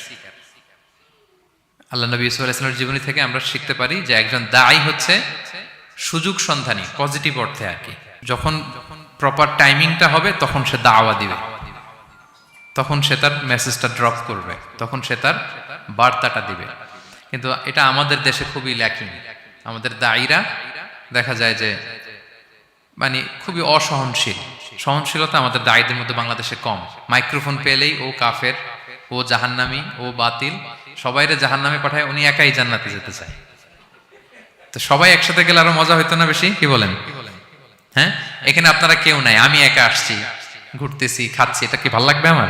আল্লাহ নবী ইউসুফ আলাইহিস সালামের জীবনী থেকে আমরা শিখতে পারি যে একজন দাঈ হচ্ছে সুযোগ সন্ধানী, পজিটিভ অর্থে আর কি। যখন প্রপার টাইমিংটা হবে তখন সে দাওয়া দিবে, তখন সে তার মেসেজটা ড্রপ করবে, তখন সে তার বার্তাটা দিবে। কিন্তু এটা আমাদের দেশে খুবই ল্যাকিং। আমাদের দায়ীরা দেখা যায় যে মানে খুবই অসহনশীল। সহনশীলতা আমাদের দায়ীদের মধ্যে বাংলাদেশে কম। মাইক্রোফোন পেলেই ও কাফের, ও জাহান্নামী, ও বাতিল, সবাইরে জাহান্নামে পাঠায়, উনি একাই জান্নাতে যেতে চায়। তো সবাই একসাথে গেলে আরো মজা হইতো না বেশি? কি বলেন? হ্যাঁ, এখানে আপনারা কেউ নাই, আমি একা আসছি, ঘুরতেছি, খাচ্ছি, এটা কি ভালো লাগবে আমার?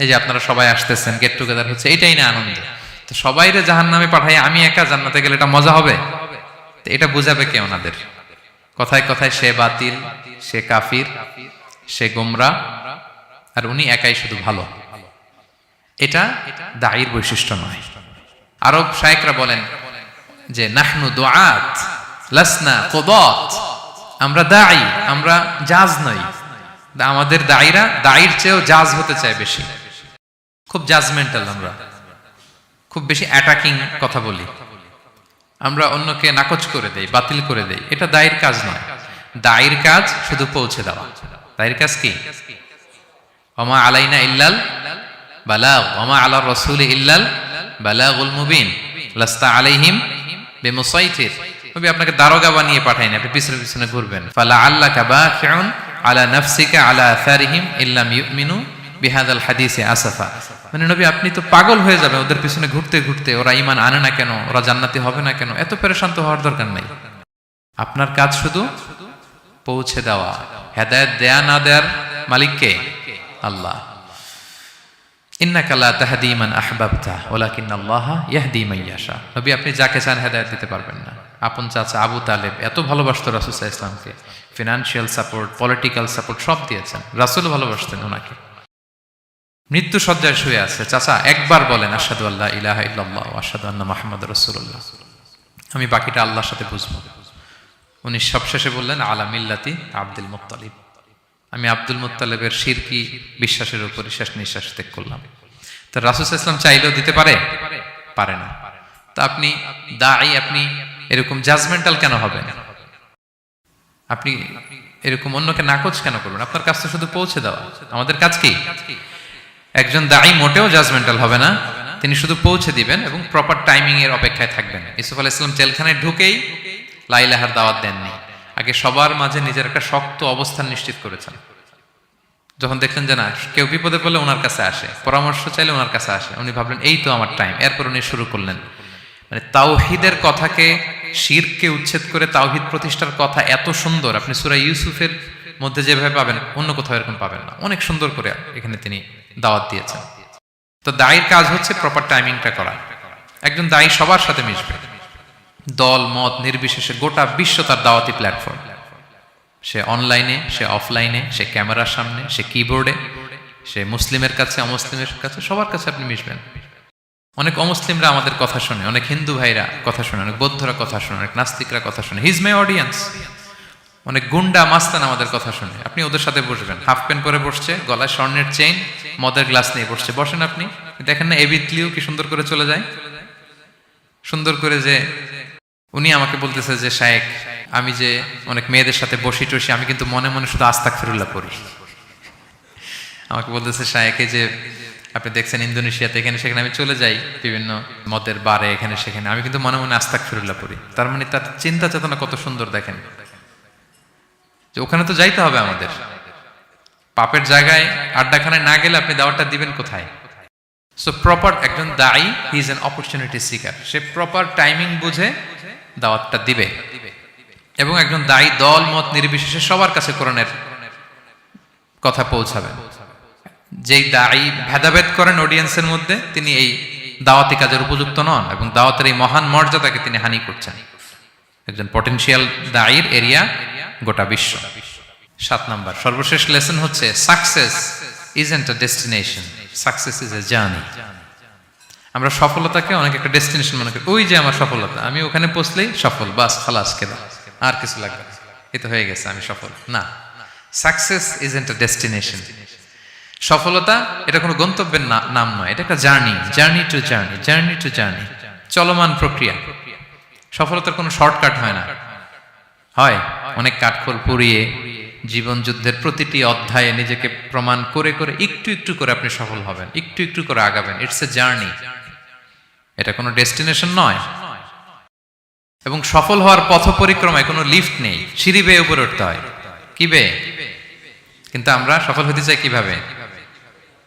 এই যে আপনারা সবাই আসতেছেন, গেট টুগেদার হচ্ছে, এটাই না আনন্দ। তো সবাইরে জাহান্নামে পাঠাই, আমি একা জান্নাতে গেলে এটা মজা হবে? তো এটা বুঝাবে কে ওনাদের? কথায় কথায় সে বাতিল, সে কাফির, সে গোমরা, আর উনি একাই শুধু ভালো। এটা দায়ীর বৈশিষ্ট্য নয়। আরব শায়েখরা বলেন যে নাহনু দুআত লাসনা কুদাত, আমরা দাঈ, আমরা জাজ নই। আমাদের দায়ীরা দায়ীর চেয়েও জাজ হতে চায় বেশি, খুব জাজমেন্টাল, আমরা খুব বেশি অ্যাটাকিং কথা বলি, আমরা অন্যকে নাকচ করে দেই, বাতিল করে দেই। এটা দায়ীর কাজ নয়। দায়ীর কাজ শুধু পৌঁছে দেওয়া। দায়ীর কাজ কি? ওমা আলাইনা ইল্লাল বালাগ, ওমা আলার রাসূলি ইল্লাল বালাগুল মুবিন, লাস্তা আলাইহিম বিমুসাইতির। নবী আপনাকে দারোগা বানিয়ে পাঠায়নি, আপনি পিছনে পিছনে ঘুরবেন। ফালাআল্লাকা বাখিউন আলা নাফসিকা আলা আসারিহিম ইল্লাম ইউমিনু বিহাদাল হাদিসে আসাফা। মানে নবী আপনি তো পাগল হয়ে যাবেন ওদের পিছনে ঘুরতে ঘুরতে, ওরা ঈমান আনে না কেন, ওরা জান্নাতি হবে না কেন, এত পেরেশান তো হওয়ার দরকার নাই। আপনার কাজ শুধু পৌঁছে দেওয়া। হেদায়েত দেয়া না দেয়ার মালিক কে? আল্লাহ। ইন্নাকা লা তাহদি মান আহবাবতা ওয়ালাকিন্নাল্লাহা ইয়াহদি মান ইয়াশা। নবী আপনি যাকে চান হেদায়েত দিতে পারবেন না। আপন চাচা আবু তালেব এত ভালোবাসতো রাসূল সাল্লাল্লাহু আলাইহি ওয়াসাল্লামকে, ফিনান্সিয়াল সাপোর্ট, পলিটিক্যাল সাপোর্ট সব দিয়েছেন। রাসূল ভালোবাসতেন ওনাকে। মৃত্যু সজ্জায় শুয়ে আছে, চাচা একবার বলেন আশহাদু আল্লা ইলাহা ইল্লাল্লাহ ওয়া আশহাদু আন্না মুহাম্মাদুর রাসূলুল্লাহ, আমি বাকিটা আল্লাহর সাথে বুঝবো। উনি সবশেষে বললেন আলা মিল্লাতি আব্দুল মুত্তালিব, আমি আব্দুল মুত্তালিবের শিরকি বিশ্বাসের উপর শেষ নিঃশ্বাস ত্যাগ করলাম। তো রাসূল সাল্লাল্লাহু আলাইহি ওয়াসাল্লাম চাইলেও দিতে পারে না। তা আপনি দাঈ, আপনি এরকম জাজমেন্টাল কেন হবেন? আপনি এরকম অন্যকে নাকচ কেন করবেন? আপনার কাজ তো শুধু পৌঁছে দেওয়া। আমাদের কাজ কি? একজন দাঈ মোটেও জাজমেন্টাল হবে না, তিনি শুধু পৌঁছে দিবেন এবং প্রপার টাইমিং এর অপেক্ষায় থাকবেন। ইউসুফ আলাইহিস সালাম জেলখানায় ঢুকেই লা ইলাহার দাওয়াত দেননি, আগে সবার মাঝে নিজের একটা শক্ত অবস্থান নিশ্চিত করেছেন। যখন দেখলেন যে না, কেউ বিপদে পড়লে ওনার কাছে আসে, পরামর্শ চাইলে ওনার কাছে আসে, উনি ভাবলেন এই তো আমার টাইম। এরপর উনি শুরু করলেন, মানে তাওহীদের কথাকে, শিরককে উচ্ছেদ করে তাওহীদ প্রতিষ্ঠার কথা এত সুন্দর আপনি সূরা ইউসুফের মধ্যে যেভাবে পাবেন অন্য কোথাও এরকম পাবেন না। অনেক সুন্দর করে এখানে তিনি দাওয়াত দিয়েছেন। তো দায়ীর কাজ হচ্ছে প্রপার টাইমিংটা করা। একজন দায়ী সবার সাথে মিশবে, দল মত নির্বিশেষে। গোটা বিশ্ব তার দাওয়াতি প্ল্যাটফর্ম। সে অনলাইনে, সে অফলাইনে, সে ক্যামেরার সামনে, সে কিবোর্ডে, সে মুসলিমের কাছে, অমুসলিমের কাছে, সবার কাছে আপনি মিশবেন। অনেক অমুসলিমরা আমাদের কথা শুনে, অনেক হিন্দু ভাইরা কথা শুনে, অনেক বৌদ্ধরা কথা শুনে, অনেক নাস্তিকরা কথা শুনে। হিজ মাই অডিয়েন্স। অনেক গুন্ডা মাস্তান আমাদের কথা শুনে। আপনি ওদের সাথে বসবেন, হাফ প্যান্ট পরে বসছে, গলায় স্বর্ণের চেইন, মদের গ্লাস নিয়ে বসছে, বসেন। আপনি দেখেন না এবিটলিও কি সুন্দর করে চলে যায়, সুন্দর করে। যে উনি আমাকে বলতেছে যে শায়েখ, আমি যে অনেক মেয়েদের সাথে বসি টসি, আমি কিন্তু মনে মনে শুধু আস্তাগফিরুল্লাহ পড়ি। আমাকে বলতেছে শায়েখ, যে আপনি দেখছেন ইন্দোনেশিয়াতে এখানে সেখানে আমি চলে যাই বিভিন্ন মদের বারে, এখানে সেখানে, আমি কিন্তু মনে মনে আস্তাগফিরুল্লাহ পড়ি। তার মানে তার চিন্তা চেতনা কত সুন্দর দেখেন, যে ওখানে তো যাইতে হবে আমাদের। পাপের জায়গায় আড্ডাখানায় না গেলে আপনি দাওয়াতটা দিবেন কোথায়? সো প্রপার একজন দায়ী, he is an opportunity seeker. Say proper timing বুঝে দাওয়াতটা দিবে। এবং একজন দায়ী দল মত নির্বিশেষে সবার কাছে কোরআনের কথা পৌঁছাবেন। যেই দায়ী ভেদাভেদ করেন অডিয়েন্সের মধ্যে, তিনি এই দাওয়াতি কাজের উপযুক্ত নন এবং দাওয়াতের এই মহান মর্যাদাকে তিনি হানি করছেন। একজন পটেনশিয়াল দায়ীর এরিয়া গোটা বিশ্ব। 7 নাম্বার সর্বশেষ লেসন হচ্ছে success isn't a destination, success is a journey. আমরা সফলতাকে অনেক একটা ডেস্টিনেশন মনে করি। ওই যে আমার সফলতা, আমি ওখানে পৌঁছলেই সফল, বাস খালাস, কেদা আর কিছু লাগবে না, এই তো হয়ে গেছে, আমি সফল। না, সাকসেস ইজন্ট আ ডেস্টিনেশন। সফলতা এটা কোনো গন্তব্যের নাম নয়, এটা একটা journey, journey to journey, journey to journey, চলমান প্রক্রিয়া। সফলতার কোনো শর্টকাট হয় না, হয় অনেক কাঠখড় পুড়িয়ে জীবন যুদ্ধের প্রতিটি অধ্যায়ে নিজেকে প্রমাণ করে করে একটু একটু করে আপনি সফল হবেন, একটু একটু করে আগাবেন। ইটস এ জার্নি, এটা কোনো ডেস্টিনেশন নয়। এবং সফল হওয়ার পথ পরিক্রমায় কোনো লিফট নেই, সিঁড়ি বেয়ে উপরে উঠতে হয়। কি বেয়ে? কিন্তু আমরা সফল হতে চাই কিভাবে?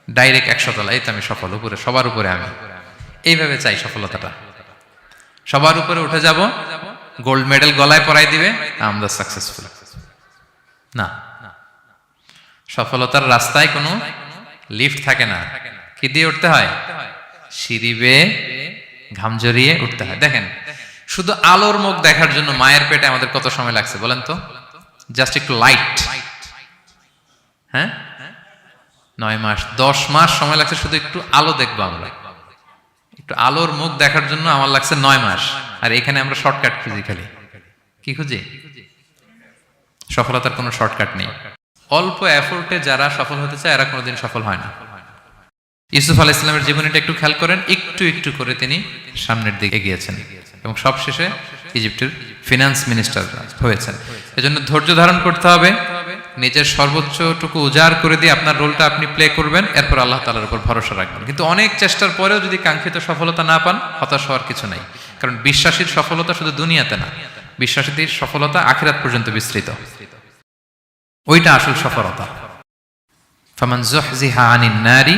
ডাইরেক্ট 100 তলা, এই তো আমি সফল, উপরে, সবার উপরে আমি, এইভাবে চাই সফলতাটা। সবার উপরে উঠে যাব, গোল্ড মেডেল গলায় পরাই দিবে, আমরা সাকসেসফুল। না, সফলতার রাস্তায় কোনো লিফট থাকে না। কি দিয়ে উঠতে হয়? সিঁড়ি বেয়ে ঘাম জড়িয়ে উঠতে হয়। দেখেন, শুধু আলোর মুখ দেখার জন্য মায়ের পেটে আমাদের কত সময় লাগছে বলেন তো? জাস্ট একটু লাইট, হ্যাঁ, 9 মাস 10 মাস সময় লাগছে শুধু একটু আলো দেখবো আমরা। একটু আলোর মুখ দেখার জন্য আমার লাগছে 9 মাস। আর এখানে আমরা শর্টকাট খুঁজি খালি, কি খুঁজি? সফলতার কোনো শর্টকাট নেই। অল্প এফোর্টে যারা সফল হতে চায় এরা কোনোদিন সফল হয় না। ইউসুফ আলাইহিস সালামের জীবনীটা একটু খেয়াল করেন, একটু একটু করে তিনি সামনের দিকে এগিয়েছেন এবং সবশেষে ইজিপ্টের ফিনান্স মিনিস্টার হয়েছেন। এজন্য ধৈর্য ধারণ করতে হবে, নিজের সর্বোচ্চটুকু উজাড় করে দিয়ে আপনার রোলটা আপনি প্লে করবেন, এরপর আল্লাহ তাআলার উপর ভরসা রাখবেন। কিন্তু অনেক চেষ্টার পরেও যদি কাঙ্ক্ষিত সফলতা না পান, হতাশ হওয়ার কিছু নাই। কারণ বিশ্বাসীর সফলতা শুধু দুনিয়াতে না, বিশ্বাসীদের সফলতা আখিরাত পর্যন্ত বিস্তৃত। ওইটা আসল সফলতা। ফামান যুহজিহা আনিন নারি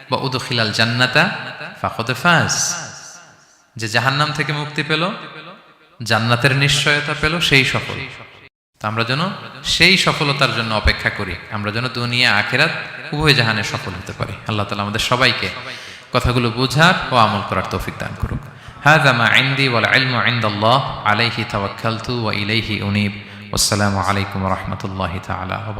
ওয়া উদখিলাল জান্নাতা ফাকাদ ফাজ। যে জাহান্নাম থেকে মুক্তি পেল, জান্নাতের নিশ্চয়তা পেল, সেই সফল। তো আমরা যেন সেই সফলতার জন্য অপেক্ষা করি, আমরা যেন দুনিয়া আখিরাত উভয় জাহানে সফল হতে পারি। আল্লাহ তাআলা আমাদের সবাইকে কথাগুলো বোঝার ও আমল করার তৌফিক দান করুক। হাযা মা ইনদি ওয়াল ইলমু ইনদাল্লাহ আলাইহি তাওয়াক্কালতু ওয়া ইলাইহি উনীব। ওয়াসসালামু আলাইকুম ওয়া রাহমাতুল্লাহি তাআলা ওয়া